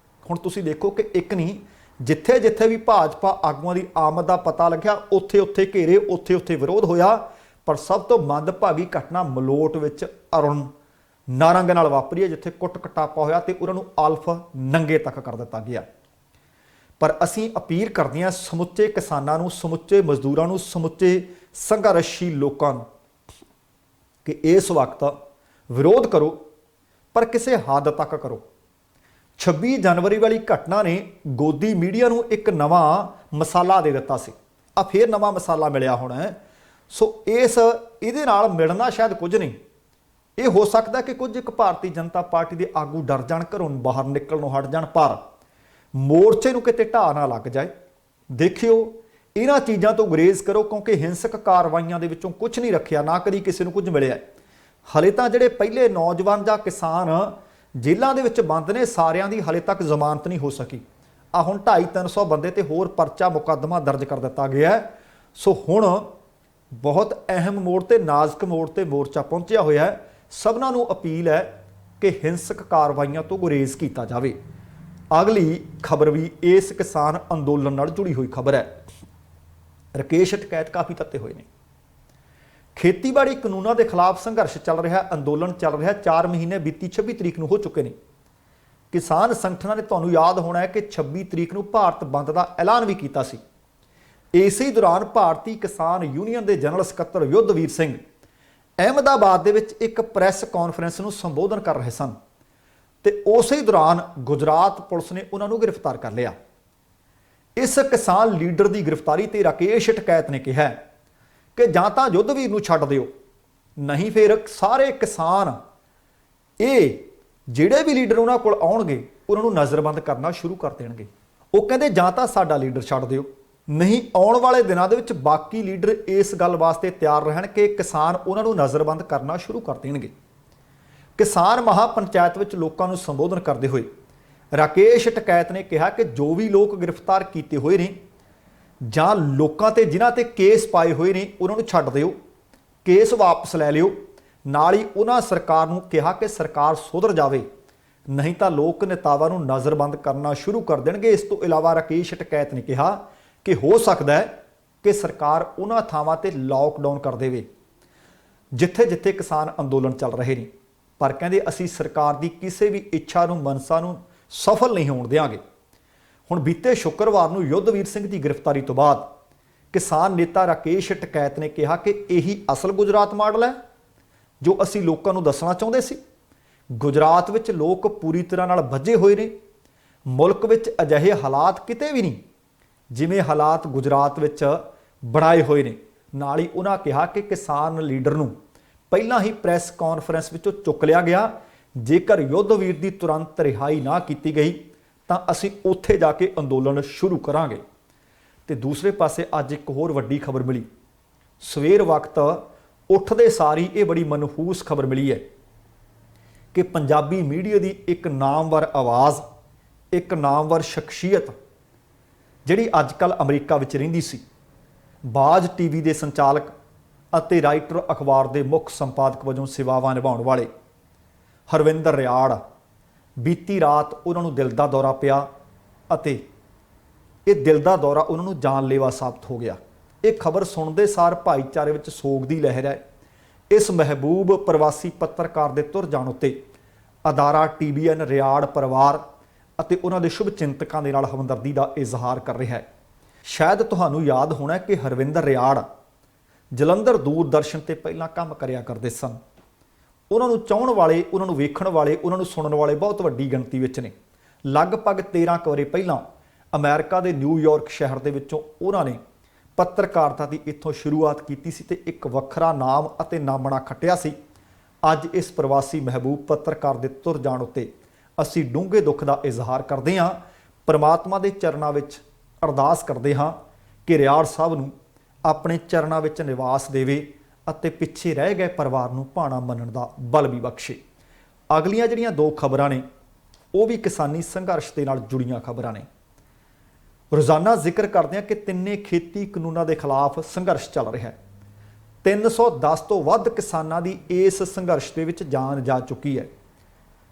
A: ਹੁਣ ਤੁਸੀਂ ਦੇਖੋ ਕਿ ਇੱਕ ਨਹੀਂ, ਜਿੱਥੇ ਜਿੱਥੇ ਵੀ ਭਾਜਪਾ ਆਗੂਆਂ ਦੀ ਆਮਦ ਦਾ ਪਤਾ ਲੱਗਿਆ ਉੱਥੇ ਘੇਰੇ, ਉੱਥੇ ਵਿਰੋਧ ਹੋਇਆ। ਪਰ ਸਭ ਤੋਂ ਮੰਦਭਾਗੀ ਘਟਨਾ ਮਲੋਟ ਵਿੱਚ ਅਰੁਣ ਨਾਰੰਗ ਨਾਲ ਵਾਪਰੀ ਹੈ, ਜਿੱਥੇ ਕੁੱਟ ਕਟਾਪਾ ਹੋਇਆ ਤੇ ਉਹਨਾਂ ਨੂੰ ਅਲਫ ਨੰਗੇ ਤੱਕ ਕਰ ਦਿੱਤਾ ਗਿਆ। ਪਰ ਅਸੀਂ ਅਪੀਲ ਕਰਦੇ ਹਾਂ ਸਮੁੱਚੇ ਕਿਸਾਨਾਂ ਨੂੰ, ਸਮੁੱਚੇ ਮਜ਼ਦੂਰਾਂ ਨੂੰ, ਸਮੁੱਚੇ ਸੰਘਰਸ਼ੀ ਲੋਕਾਂ ਨੂੰ ਕਿ ਇਸ ਵਕਤ ਵਿਰੋਧ ਕਰੋ ਪਰ ਕਿਸੇ ਹੱਦ ਤੱਕ ਕਰੋ। 26 ਜਨਵਰੀ ਵਾਲੀ ਘਟਨਾ ਨੇ ਗੋਦੀ ਮੀਡੀਆ ਨੂੰ ਇੱਕ ਨਵਾਂ ਮਸਾਲਾ ਦੇ ਦਿੱਤਾ ਸੀ। ਆ ਫੇਰ ਨਵਾਂ ਮਸਾਲਾ ਮਿਲਿਆ ਹੋਣਾ ਹੈ। ਸੋ ਇਹਦੇ ਨਾਲ ਮਿਲਣਾ ਸ਼ਾਇਦ ਕੁਝ ਨਹੀਂ। ਇਹ ਹੋ ਸਕਦਾ ਕਿ ਕੁਝ ਇੱਕ ਭਾਰਤੀ ਜਨਤਾ ਪਾਰਟੀ ਦੇ ਆਗੂ ਡਰ ਜਾਣ, ਘਰੋਂ ਬਾਹਰ ਨਿਕਲਣੋਂ ਹਟ ਜਾਣ, ਪਰ ਮੋਰਚੇ ਨੂੰ ਕਿਤੇ ਢਾਹ ਨਾ ਲੱਗ ਜਾਏ। ਦੇਖਿਓ, ਇਹਨਾਂ ਚੀਜ਼ਾਂ ਤੋਂ ਗੁਰੇਜ਼ ਕਰੋ ਕਿਉਂਕਿ ਹਿੰਸਕ ਕਾਰਵਾਈਆਂ ਦੇ ਵਿੱਚੋਂ ਕੁਝ ਨਹੀਂ ਰੱਖਿਆ, ਨਾ ਕਦੀ ਕਿਸੇ ਨੂੰ ਕੁਝ ਮਿਲਿਆ। ਹਲੇ ਤਾਂ ਜਿਹੜੇ ਪਹਿਲੇ ਨੌਜਵਾਨ ਜਾਂ ਕਿਸਾਨ ਜੇਲ੍ਹਾਂ ਦੇ ਵਿੱਚ ਬੰਦ ਨੇ, ਸਾਰਿਆਂ ਦੀ ਹਲੇ ਤੱਕ ਜ਼ਮਾਨਤ ਨਹੀਂ ਹੋ ਸਕੀ। ਆ ਹੁਣ 250-300 ਬੰਦੇ ਤੇ ਹੋਰ ਪਰਚਾ ਮੁਕੱਦਮਾ ਦਰਜ ਕਰ ਦਿੱਤਾ ਗਿਆ। ਸੋ ਹੁਣ ਬਹੁਤ ਅਹਿਮ ਮੋੜ ਤੇ ਨਾਜ਼ੁਕ ਮੋੜ ਤੇ ਮੋਰਚਾ ਪਹੁੰਚਿਆ ਹੋਇਆ ਹੈ। ਸਭਨਾਂ ਨੂੰ ਅਪੀਲ ਹੈ ਕਿ ਹਿੰਸਕ ਕਾਰਵਾਈਆਂ ਤੋਂ ਗੁਰੇਜ਼ ਕੀਤਾ ਜਾਵੇ। ਅਗਲੀ ਖਬਰ ਵੀ ਇਸ ਕਿਸਾਨ ਅੰਦੋਲਨ ਨਾਲ ਜੁੜੀ ਹੋਈ ਖਬਰ ਹੈ। ਰਕੇਸ਼ ਟਕੈਤ ਕਾਫੀ ਤੱਤੇ ਹੋਏ ਨੇ। ਖੇਤੀਬਾੜੀ ਕਾਨੂੰਨਾਂ ਦੇ ਖਿਲਾਫ ਸੰਘਰਸ਼ ਚੱਲ ਰਿਹਾ, ਅੰਦੋਲਨ ਚੱਲ ਰਿਹਾ। 4 ਮਹੀਨੇ ਬੀਤੀ 26 ਤਰੀਕ ਨੂੰ ਹੋ ਚੁੱਕੇ ਨੇ। ਕਿਸਾਨ ਸੰਗਠਨਾਂ ਨੇ, ਤੁਹਾਨੂੰ ਯਾਦ ਹੋਣਾ ਹੈ ਕਿ 26 ਤਰੀਕ ਨੂੰ ਭਾਰਤ ਬੰਦ ਦਾ ਐਲਾਨ ਵੀ ਕੀਤਾ ਸੀ। ਇਸੇ ਦੌਰਾਨ ਭਾਰਤੀ ਕਿਸਾਨ ਯੂਨੀਅਨ ਦੇ ਜਨਰਲ ਸਕੱਤਰ ਯੁੱਧਵੀਰ ਸਿੰਘ ਅਹਿਮਦਾਬਾਦ ਦੇ ਵਿੱਚ ਇੱਕ ਪ੍ਰੈਸ ਕਾਨਫਰੰਸ ਨੂੰ ਸੰਬੋਧਨ ਕਰ ਰਹੇ ਸਨ ਤੇ ਉਸੇ ਦੌਰਾਨ ਗੁਜਰਾਤ ਪੁਲਿਸ ਨੇ ਉਹਨਾਂ ਨੂੰ ਗ੍ਰਿਫਤਾਰ ਕਰ ਲਿਆ। ਇਸ ਕਿਸਾਨ ਲੀਡਰ ਦੀ ਗ੍ਰਿਫਤਾਰੀ ਤੇ ਰਾਕੇਸ਼ ਟਕੈਤ ਨੇ ਕਿਹਾ ਕਿ ਜਾਂ ਤਾਂ ਯੁੱਧਵੀਰ ਨੂੰ ਛੱਡ ਦਿਓ, ਨਹੀਂ ਫਿਰ ਸਾਰੇ ਕਿਸਾਨ ਇਹ ਜਿਹੜੇ ਵੀ ਲੀਡਰ ਉਹਨਾਂ ਕੋਲ ਆਉਣਗੇ ਉਹਨਾਂ ਨੂੰ ਨਜ਼ਰਬੰਦ ਕਰਨਾ ਸ਼ੁਰੂ ਕਰ ਦੇਣਗੇ। ਉਹ ਕਹਿੰਦੇ ਜਾਂ ਤਾਂ ਸਾਡਾ ਲੀਡਰ ਛੱਡ ਦਿਓ, ਨਹੀਂ ਆਉਣ ਵਾਲੇ ਦਿਨਾਂ ਦੇ ਵਿੱਚ ਬਾਕੀ ਲੀਡਰ ਇਸ ਗੱਲ ਵਾਸਤੇ ਤਿਆਰ ਰਹਿਣ ਕਿ ਕਿਸਾਨ ਉਹਨਾਂ ਨੂੰ ਨਜ਼ਰਬੰਦ ਕਰਨਾ ਸ਼ੁਰੂ ਕਰ ਦੇਣਗੇ। ਕਿਸਾਨ ਮਹਾਪੰਚਾਇਤ ਵਿੱਚ ਲੋਕਾਂ ਨੂੰ ਸੰਬੋਧਨ ਕਰਦੇ ਹੋਏ ਰਾਕੇਸ਼ ਟਕੈਤ ਨੇ ਕਿਹਾ ਕਿ ਜੋ ਵੀ ਲੋਕ ਗ੍ਰਿਫਤਾਰ ਕੀਤੇ ਹੋਏ ਨੇ ਜਾਂ ਲੋਕਾਂ ਤੇ ਜਿਨ੍ਹਾਂ ਤੇ ਕੇਸ ਪਾਏ ਹੋਏ ਨੇ ਉਹਨਾਂ ਨੂੰ ਛੱਡ ਦਿਓ, ਕੇਸ ਵਾਪਸ ਲੈ ਲਿਓ। ਨਾਲ ਹੀ ਉਹਨਾਂ ਸਰਕਾਰ ਨੂੰ ਕਿਹਾ ਕਿ ਸਰਕਾਰ ਸੁਧਰ ਜਾਵੇ, ਨਹੀਂ ਤਾਂ ਲੋਕ ਨੇਤਾਵਾਂ ਨੂੰ ਨਜ਼ਰਬੰਦ ਕਰਨਾ ਸ਼ੁਰੂ ਕਰ ਦੇਣਗੇ। ਇਸ ਤੋਂ ਇਲਾਵਾ ਰਾਕੇਸ਼ ਟਕੈਤ ਨੇ ਕਿਹਾ ਕਿ ਹੋ ਸਕਦਾ ਹੈ ਕਿ ਸਰਕਾਰ ਉਹਨਾਂ ਥਾਵਾਂ ਤੇ ਲਾਕਡਾਊਨ ਕਰ ਦੇਵੇ ਜਿੱਥੇ ਜਿੱਥੇ ਕਿਸਾਨ ਅੰਦੋਲਨ ਚੱਲ ਰਹੇ ਨੇ। ਪਰ ਕਹਿੰਦੇ ਅਸੀਂ ਸਰਕਾਰ ਦੀ ਕਿਸੇ ਵੀ ਇੱਛਾ ਨੂੰ, ਮਨਸਾ ਨੂੰ ਸਫਲ ਨਹੀਂ ਹੋਣ ਦੇਵਾਂਗੇ। ਹੁਣ ਬੀਤੇ ਸ਼ੁੱਕਰਵਾਰ ਨੂੰ ਯੁੱਧਵੀਰ ਸਿੰਘ ਦੀ ਗ੍ਰਿਫਤਾਰੀ ਤੋਂ ਬਾਅਦ ਕਿਸਾਨ ਨੇਤਾ ਰਾਕੇਸ਼ ਟਕੈਤ ਨੇ ਕਿਹਾ ਕਿ ਇਹੀ ਅਸਲ ਗੁਜਰਾਤ ਮਾਡਲ ਹੈ ਜੋ ਅਸੀਂ ਲੋਕਾਂ ਨੂੰ ਦੱਸਣਾ ਚਾਹੁੰਦੇ ਸੀ। ਗੁਜਰਾਤ ਵਿੱਚ ਲੋਕ ਪੂਰੀ ਤਰ੍ਹਾਂ ਨਾਲ ਬੱਝੇ ਹੋਏ ਨੇ। ਮੁਲਕ ਵਿੱਚ ਅਜਿਹੇ ਹਾਲਾਤ ਕਿਤੇ ਵੀ ਨਹੀਂ ਜਿਵੇਂ ਹਾਲਾਤ ਗੁਜਰਾਤ ਵਿੱਚ ਬਣਾਏ ਹੋਏ ਨੇ। ਨਾਲ ਹੀ ਉਹਨਾਂ ਕਿਹਾ ਕਿ ਕਿਸਾਨ ਲੀਡਰ ਨੂੰ ਪਹਿਲਾਂ ਹੀ ਪ੍ਰੈਸ ਕਾਨਫਰੰਸ ਵਿੱਚੋਂ ਚੁੱਕ ਲਿਆ ਗਿਆ। ਜੇਕਰ ਯੁੱਧਵੀਰ ਦੀ ਤੁਰੰਤ ਰਿਹਾਈ ਨਾ ਕੀਤੀ ਗਈ ਤਾਂ ਅਸੀਂ ਉੱਥੇ ਜਾ ਕੇ ਅੰਦੋਲਨ ਸ਼ੁਰੂ ਕਰਾਂਗੇ। ਤੇ ਦੂਸਰੇ ਪਾਸੇ ਅੱਜ ਇੱਕ ਹੋਰ ਵੱਡੀ ਖਬਰ ਮਿਲੀ। ਸਵੇਰ ਵਕਤ ਉੱਠਦੇ ਸਾਰੀ ਇਹ ਬੜੀ ਮਨਹੂਸ ਖਬਰ ਮਿਲੀ ਹੈ ਕਿ ਪੰਜਾਬੀ ਮੀਡੀਆ ਦੀ ਇੱਕ ਨਾਮਵਰ ਆਵਾਜ਼, ਇੱਕ ਨਾਮਵਰ ਸ਼ਖਸੀਅਤ ਜਿਹੜੀ ਅੱਜ ਕੱਲ੍ਹ ਅਮਰੀਕਾ ਵਿੱਚ ਰਹਿੰਦੀ ਸੀ, ਬਾਜ ਟੀਵੀ ਦੇ ਸੰਚਾਲਕ ਅਤੇ ਰਾਈਟਰ ਅਖਬਾਰ ਦੇ ਮੁੱਖ ਸੰਪਾਦਕ ਵਜੋਂ ਸੇਵਾਵਾਂ ਨਿਭਾਉਣ ਵਾਲੇ ਹਰਵਿੰਦਰ ਰਿਆੜ ਬੀਤੀ ਰਾਤ ਉਹਨਾਂ ਨੂੰ ਦਿਲ ਦਾ ਦੌਰਾ ਪਿਆ ਅਤੇ ਇਹ ਦਿਲ ਦਾ ਦੌਰਾ ਉਹਨਾਂ ਨੂੰ ਜਾਨਲੇਵਾ ਸਾਬਤ ਹੋ ਗਿਆ। ਇਹ ਖਬਰ ਸੁਣਦੇ ਸਾਰ ਭਾਈਚਾਰੇ ਵਿੱਚ ਸੋਗ ਦੀ ਲਹਿਰ ਹੈ। ਇਸ ਮਹਿਬੂਬ ਪ੍ਰਵਾਸੀ ਪੱਤਰਕਾਰ ਦੇ ਤੁਰ ਜਾਣ ਉੱਤੇ ਅਦਾਰਾ TVN ਰਿਆੜ ਪਰਿਵਾਰ ਅਤੇ ਉਹਨਾਂ ਦੇ ਸ਼ੁਭ ਚਿੰਤਕਾਂ ਦੇ ਨਾਲ ਹਮਦਰਦੀ ਦਾ ਇਜ਼ਹਾਰ ਕਰ ਰਿਹਾ ਹੈ। ਸ਼ਾਇਦ ਤੁਹਾਨੂੰ ਯਾਦ ਹੋਣਾ ਕਿ ਹਰਵਿੰਦਰ ਰਿਆੜ ਜਲੰਧਰ ਦੂਰਦਰਸ਼ਨ ਤੇ ਪਹਿਲਾਂ ਕੰਮ ਕਰਿਆ ਕਰਦੇ ਸਨ। ਉਹਨਾਂ ਨੂੰ ਚਾਹਣ ਵਾਲੇ, ਉਹਨਾਂ ਨੂੰ ਵੇਖਣ ਵਾਲੇ, ਉਹਨਾਂ ਨੂੰ ਸੁਣਨ ਵਾਲੇ ਬਹੁਤ ਵੱਡੀ ਗਿਣਤੀ ਵਿੱਚ ਨੇ। ਲਗਭਗ 13 ਕੁ ਵਰ੍ਹੇ ਪਹਿਲਾਂ ਅਮਰੀਕਾ ਦੇ ਨਿਊਯਾਰਕ ਸ਼ਹਿਰ ਦੇ ਵਿੱਚੋਂ ਉਹਨਾਂ ਨੇ ਪੱਤਰਕਾਰਤਾ ਦੀ ਇੱਥੋਂ ਸ਼ੁਰੂਆਤ ਕੀਤੀ ਸੀ ਤੇ ਇੱਕ ਵੱਖਰਾ ਨਾਮ ਅਤੇ ਨਾਮਣਾ ਖੱਟਿਆ ਸੀ। ਅੱਜ ਇਸ ਪ੍ਰਵਾਸੀ ਮਹਿਬੂਬ ਪੱਤਰਕਾਰ ਦੇ ਤੁਰ ਜਾਣ ਉੱਤੇ ਅਸੀਂ ਡੂੰਘੇ ਦੁੱਖ ਦਾ ਇਜ਼ਹਾਰ ਕਰਦੇ ਹਾਂ। ਪਰਮਾਤਮਾ ਦੇ ਚਰਨਾਂ ਵਿੱਚ ਅਰਦਾਸ ਕਰਦੇ ਹਾਂ ਕਿ ਰਿਆੜ ਸਾਹਿਬ ਨੂੰ ਆਪਣੇ ਚਰਨਾਂ ਵਿੱਚ ਨਿਵਾਸ ਦੇਵੇ ਅਤੇ ਪਿੱਛੇ ਰਹਿ ਗਏ ਪਰਿਵਾਰ ਨੂੰ ਭਾਣਾ ਮੰਨਣ ਦਾ ਬਲ ਵੀ ਬਖਸ਼ੇ। ਅਗਲੀਆਂ ਜਿਹੜੀਆਂ ਦੋ ਖਬਰਾਂ ਨੇ ਉਹ ਵੀ ਕਿਸਾਨੀ ਸੰਘਰਸ਼ ਦੇ ਨਾਲ ਜੁੜੀਆਂ ਖਬਰਾਂ ਨੇ। ਰੋਜ਼ਾਨਾ ਜ਼ਿਕਰ ਕਰਦੇ ਹਾਂ ਕਿ ਤਿੰਨੇ ਖੇਤੀ ਕਾਨੂੰਨਾਂ ਦੇ ਖਿਲਾਫ ਸੰਘਰਸ਼ ਚੱਲ ਰਿਹਾ ਹੈ। 310 ਤੋਂ ਵੱਧ ਕਿਸਾਨਾਂ ਦੀ ਇਸ ਸੰਘਰਸ਼ ਦੇ ਵਿੱਚ ਜਾਨ ਜਾ ਚੁੱਕੀ ਹੈ।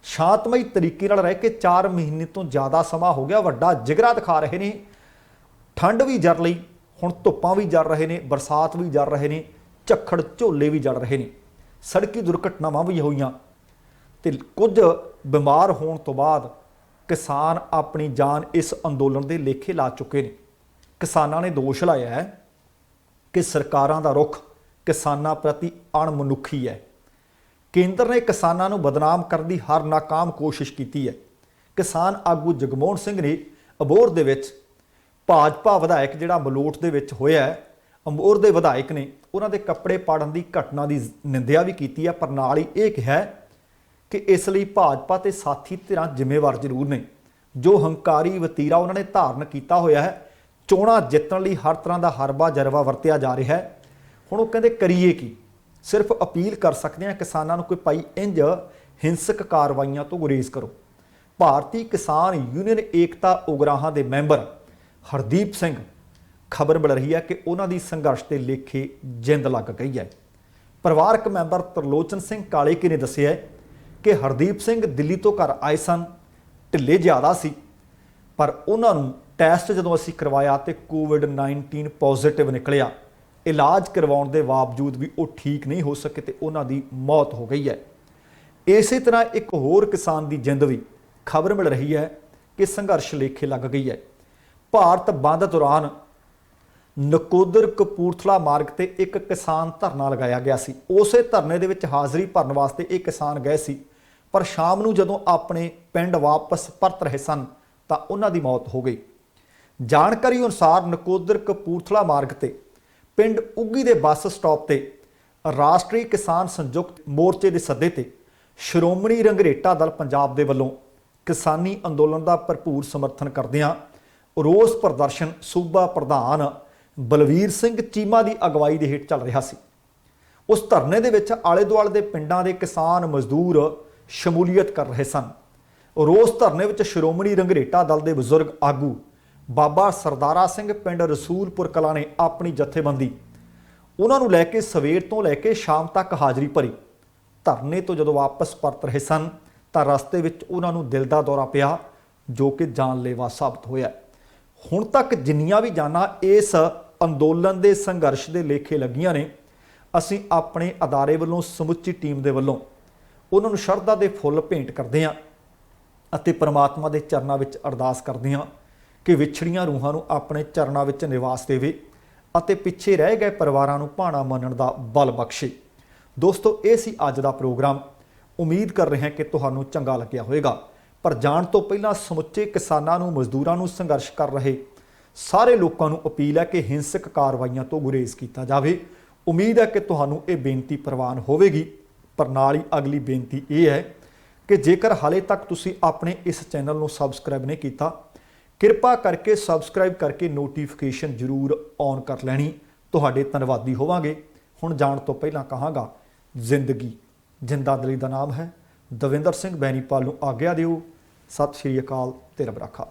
A: ਸ਼ਾਂਤਮਈ ਤਰੀਕੇ ਨਾਲ ਰਹਿ ਕੇ 4 ਮਹੀਨੇ ਤੋਂ ਜ਼ਿਆਦਾ ਸਮਾਂ ਹੋ ਗਿਆ। ਵੱਡਾ ਜਿਗਰਾ ਦਿਖਾ ਰਹੇ ਨੇ। ਠੰਡ ਵੀ ਜਰ ਲਈ, ਹੁਣ ਧੁੱਪਾਂ ਵੀ ਜਰ ਰਹੇ ਨੇ, ਬਰਸਾਤ ਵੀ ਜਰ ਰਹੇ ਨੇ, ਝੱਖੜ ਝੋਲੇ ਵੀ ਜੜ ਰਹੇ ਨੇ, ਸੜਕੀ ਦੁਰਘਟਨਾਵਾਂ ਵੀ ਹੋਈਆਂ ਤੇ ਕੁਝ ਬਿਮਾਰ ਹੋਣ ਤੋਂ ਬਾਅਦ ਕਿਸਾਨ ਆਪਣੀ ਜਾਨ ਇਸ ਅੰਦੋਲਨ ਦੇ ਲੇਖੇ ਲਾ ਚੁੱਕੇ ਨੇ। ਕਿਸਾਨਾਂ ਨੇ ਦੋਸ਼ ਲਾਇਆ ਹੈ ਕਿ ਸਰਕਾਰਾਂ ਦਾ ਰੁਖ ਕਿਸਾਨਾਂ ਪ੍ਰਤੀ ਅਣਮਨੁੱਖੀ ਹੈ। ਕੇਂਦਰ ਨੇ ਕਿਸਾਨਾਂ ਨੂੰ ਬਦਨਾਮ ਕਰਨ ਦੀ ਹਰ ਨਾਕਾਮ ਕੋਸ਼ਿਸ਼ ਕੀਤੀ ਹੈ। ਕਿਸਾਨ ਆਗੂ ਜਗਮੋਹਨ ਸਿੰਘ ਨੇ ਅਬੋਹਰ ਦੇ ਵਿੱਚ ਭਾਜਪਾ ਵਿਧਾਇਕ ਜਿਹੜਾ ਮਲੋਟ ਦੇ ਵਿੱਚ ਹੋਇਆ ਹੈ, ਅਬੋਹਰ ਦੇ ਵਿਧਾਇਕ ਨੇ ਉਹਨਾਂ ਦੇ ਕੱਪੜੇ ਪਾੜਨ ਦੀ ਘਟਨਾ ਦੀ ਨਿੰਦਿਆ ਵੀ ਕੀਤੀ ਹੈ, ਪਰ ਨਾਲ ਹੀ ਇਹ ਕਿਹਾ ਕਿ ਇਸ ਲਈ ਭਾਜਪਾ ਤੇ ਸਾਥੀ ਧਿਰਾਂ ਜ਼ਿੰਮੇਵਾਰ ਜ਼ਰੂਰ ਨੇ। ਜੋ ਹੰਕਾਰੀ ਵਤੀਰਾ ਉਹਨਾਂ ਨੇ ਧਾਰਨ ਕੀਤਾ ਹੋਇਆ ਹੈ, ਚੋਣਾਂ ਜਿੱਤਣ ਲਈ ਹਰ ਤਰ੍ਹਾਂ ਦਾ ਹਰਬਾ ਜਰਬਾ ਵਰਤਿਆ ਜਾ ਰਿਹਾ ਹੈ। ਹੁਣ ਉਹ ਕਹਿੰਦੇ ਕਰੀਏ ਕੀ? ਸਿਰਫ ਅਪੀਲ ਕਰ ਸਕਦੇ ਹਾਂ ਕਿਸਾਨਾਂ ਨੂੰ ਕਿ ਭਾਈ ਇੰਜ ਹਿੰਸਕ ਕਾਰਵਾਈਆਂ ਤੋਂ ਗੁਰੇਜ਼ ਕਰੋ। ਭਾਰਤੀ ਕਿਸਾਨ ਯੂਨੀਅਨ ਏਕਤਾ ਉਗਰਾਹਾਂ ਦੇ ਮੈਂਬਰ ਹਰਦੀਪ ਸਿੰਘ, ਖਬਰ ਮਿਲ ਰਹੀ ਹੈ ਕਿ ਉਹਨਾਂ ਦੀ ਸੰਘਰਸ਼ ਦੇ ਲੇਖੇ ਜਿੰਦ ਲੱਗ ਗਈ ਹੈ। ਪਰਿਵਾਰਕ ਮੈਂਬਰ ਤਰਲੋਚਨ ਸਿੰਘ ਕਾਲੇਕੇ ਨੇ ਦੱਸਿਆ ਕਿ ਹਰਦੀਪ ਸਿੰਘ ਦਿੱਲੀ ਤੋਂ ਘਰ ਆਏ ਸਨ, ਢਿੱਲੇ ਜ਼ਿਆਦਾ ਸੀ, ਪਰ ਉਹਨਾਂ ਨੂੰ ਟੈਸਟ ਜਦੋਂ ਅਸੀਂ ਕਰਵਾਇਆ ਤੇ COVID-19 ਪੋਜ਼ਿਟਿਵ ਨਿਕਲਿਆ। ਇਲਾਜ ਕਰਵਾਉਣ ਦੇ ਬਾਵਜੂਦ ਵੀ ਉਹ ਠੀਕ ਨਹੀਂ ਹੋ ਸਕੇ ਤੇ ਉਹਨਾਂ ਦੀ ਮੌਤ ਹੋ ਗਈ ਹੈ। ਇਸੇ ਤਰ੍ਹਾਂ ਇੱਕ ਹੋਰ ਕਿਸਾਨ ਦੀ ਜਿੰਦ ਵੀ ਖਬਰ ਮਿਲ ਰਹੀ ਹੈ ਕਿ ਸੰਘਰਸ਼ ਲੇਖੇ ਲੱਗ ਗਈ ਹੈ। ਭਾਰਤ ਬੰਦ ਦੌਰਾਨ ਨਕੋਦਰ ਕਪੂਰਥਲਾ ਮਾਰਗ ਤੇ ਇੱਕ ਕਿਸਾਨ ਧਰਨਾ ਲਗਾਇਆ ਗਿਆ ਸੀ। ਉਸੇ ਧਰਨੇ ਦੇ ਵਿੱਚ ਹਾਜ਼ਰੀ ਭਰਨ ਵਾਸਤੇ ਇਹ ਕਿਸਾਨ ਗਏ ਸੀ, ਪਰ ਸ਼ਾਮ ਨੂੰ ਜਦੋਂ ਆਪਣੇ ਪਿੰਡ ਵਾਪਸ ਪਰਤ ਰਹੇ ਸਨ ਤਾਂ ਉਹਨਾਂ ਦੀ ਮੌਤ ਹੋ ਗਈ। ਜਾਣਕਾਰੀ ਅਨੁਸਾਰ ਨਕੋਦਰ ਕਪੂਰਥਲਾ ਮਾਰਗ ਤੇ ਪਿੰਡ ਉੱਗੀ ਦੇ ਬੱਸ ਸਟਾਪ ਤੇ ਰਾਸ਼ਟਰੀ ਕਿਸਾਨ ਸੰਯੁਕਤ ਮੋਰਚੇ ਦੇ ਸੱਦੇ ਤੇ ਸ਼੍ਰੋਮਣੀ ਰੰਘਰੇਟਾ ਦਲ ਪੰਜਾਬ ਦੇ ਵੱਲੋਂ ਕਿਸਾਨੀ ਅੰਦੋਲਨ ਦਾ ਭਰਪੂਰ ਸਮਰਥਨ ਕਰਦਿਆਂ ਰੋਸ ਪ੍ਰਦਰਸ਼ਨ ਸੂਬਾ ਪ੍ਰਧਾਨ ਬਲਵੀਰ ਸਿੰਘ ਚੀਮਾ ਦੀ ਅਗਵਾਈ ਦੇ ਹੇਠ ਚੱਲ ਰਿਹਾ ਸੀ। ਉਸ ਧਰਨੇ ਦੇ ਵਿੱਚ ਆਲੇ ਦੁਆਲੇ ਦੇ ਪਿੰਡਾਂ ਦੇ ਕਿਸਾਨ ਮਜ਼ਦੂਰ ਸ਼ਮੂਲੀਅਤ ਕਰ ਰਹੇ ਸਨ। ਰੋਸ ਧਰਨੇ ਵਿੱਚ ਸ਼੍ਰੋਮਣੀ ਰੰਘਰੇਟਾ ਦਲ ਦੇ ਬਜ਼ੁਰਗ ਆਗੂ ਬਾਬਾ ਸਰਦਾਰਾ ਸਿੰਘ ਪਿੰਡ ਰਸੂਲਪੁਰ ਕਲਾਂ ਨੇ ਆਪਣੀ ਜਥੇਬੰਦੀ ਉਹਨਾਂ ਨੂੰ ਲੈ ਕੇ ਸਵੇਰ ਤੋਂ ਲੈ ਕੇ ਸ਼ਾਮ ਤੱਕ ਹਾਜ਼ਰੀ ਭਰੀ। ਧਰਨੇ ਤੋਂ ਜਦੋਂ ਵਾਪਸ ਪਰਤ ਰਹੇ ਸਨ ਤਾਂ ਰਸਤੇ ਵਿੱਚ ਉਹਨਾਂ ਨੂੰ ਦਿਲ ਦਾ ਦੌਰਾ ਪਿਆ, ਜੋ ਕਿ ਜਾਨਲੇਵਾ ਸਾਬਤ ਹੋਇਆ। ਹੁਣ ਤੱਕ ਜਿੰਨੀਆਂ ਵੀ ਜਾਨਾਂ ਇਸ ਅੰਦੋਲਨ ਦੇ ਸੰਘਰਸ਼ ਦੇ ਲੇਖੇ ਲੱਗੀਆਂ ਨੇ, ਅਸੀਂ ਆਪਣੇ ਅਦਾਰੇ ਵੱਲੋਂ ਸਮੁੱਚੀ ਟੀਮ ਦੇ ਵੱਲੋਂ ਉਹਨਾਂ ਨੂੰ ਸ਼ਰਧਾ ਦੇ ਫੁੱਲ ਭੇਂਟ ਕਰਦੇ ਹਾਂ ਅਤੇ ਪਰਮਾਤਮਾ ਦੇ ਚਰਨਾਂ ਵਿੱਚ ਅਰਦਾਸ ਕਰਦੇ ਹਾਂ ਕਿ ਵਿਛੜੀਆਂ ਰੂਹਾਂ ਨੂੰ ਆਪਣੇ ਚਰਨਾਂ ਵਿੱਚ ਨਿਵਾਸ ਦੇਵੇ ਅਤੇ ਪਿੱਛੇ ਰਹਿ ਗਏ ਪਰਿਵਾਰਾਂ ਨੂੰ ਭਾਣਾ ਮੰਨਣ ਦਾ ਬਲ ਬਖਸ਼ੇ। ਦੋਸਤੋ, ਇਹ ਸੀ ਅੱਜ ਦਾ ਪ੍ਰੋਗਰਾਮ। ਉਮੀਦ ਕਰ ਰਹੇ ਹਾਂ ਕਿ ਤੁਹਾਨੂੰ ਚੰਗਾ ਲੱਗਿਆ ਹੋਵੇਗਾ, ਪਰ ਜਾਣ ਤੋਂ ਪਹਿਲਾਂ ਸਮੁੱਚੇ ਕਿਸਾਨਾਂ ਨੂੰ, ਮਜ਼ਦੂਰਾਂ ਨੂੰ, ਸੰਘਰਸ਼ ਕਰ ਰਹੇ ਸਾਰੇ ਲੋਕਾਂ ਨੂੰ ਅਪੀਲ ਹੈ ਕਿ ਹਿੰਸਕ ਕਾਰਵਾਈਆਂ ਤੋਂ ਗੁਰੇਜ਼ ਕੀਤਾ ਜਾਵੇ। ਉਮੀਦ ਹੈ ਕਿ ਤੁਹਾਨੂੰ ਇਹ ਬੇਨਤੀ ਪ੍ਰਵਾਨ ਹੋਵੇਗੀ, ਪਰ ਨਾਲ ਹੀ ਅਗਲੀ ਬੇਨਤੀ ਇਹ ਹੈ ਕਿ ਜੇਕਰ ਹਾਲੇ ਤੱਕ ਤੁਸੀਂ ਆਪਣੇ ਇਸ ਚੈਨਲ ਨੂੰ ਸਬਸਕ੍ਰਾਈਬ ਨਹੀਂ ਕੀਤਾ, ਕਿਰਪਾ ਕਰਕੇ ਸਬਸਕ੍ਰਾਈਬ ਕਰਕੇ ਨੋਟੀਫਿਕੇਸ਼ਨ ਜ਼ਰੂਰ ਔਨ ਕਰ ਲੈਣੀ। ਤੁਹਾਡੇ ਧੰਨਵਾਦੀ ਹੋਵਾਂਗੇ। ਹੁਣ ਜਾਣ ਤੋਂ ਪਹਿਲਾਂ ਕਹਾਂਗਾ, ਜ਼ਿੰਦਗੀ ਜਿੰਦਾ ਦਿਲੀ ਦਾ ਨਾਮ ਹੈ। ਦਵਿੰਦਰ ਸਿੰਘ ਬੈਨੀਪਾਲ ਨੂੰ ਆਗਿਆ ਦਿਓ। ਸਤਿ ਸ਼੍ਰੀ ਅਕਾਲ ਤੇ ਰੱਬ ਰਾਖਾ।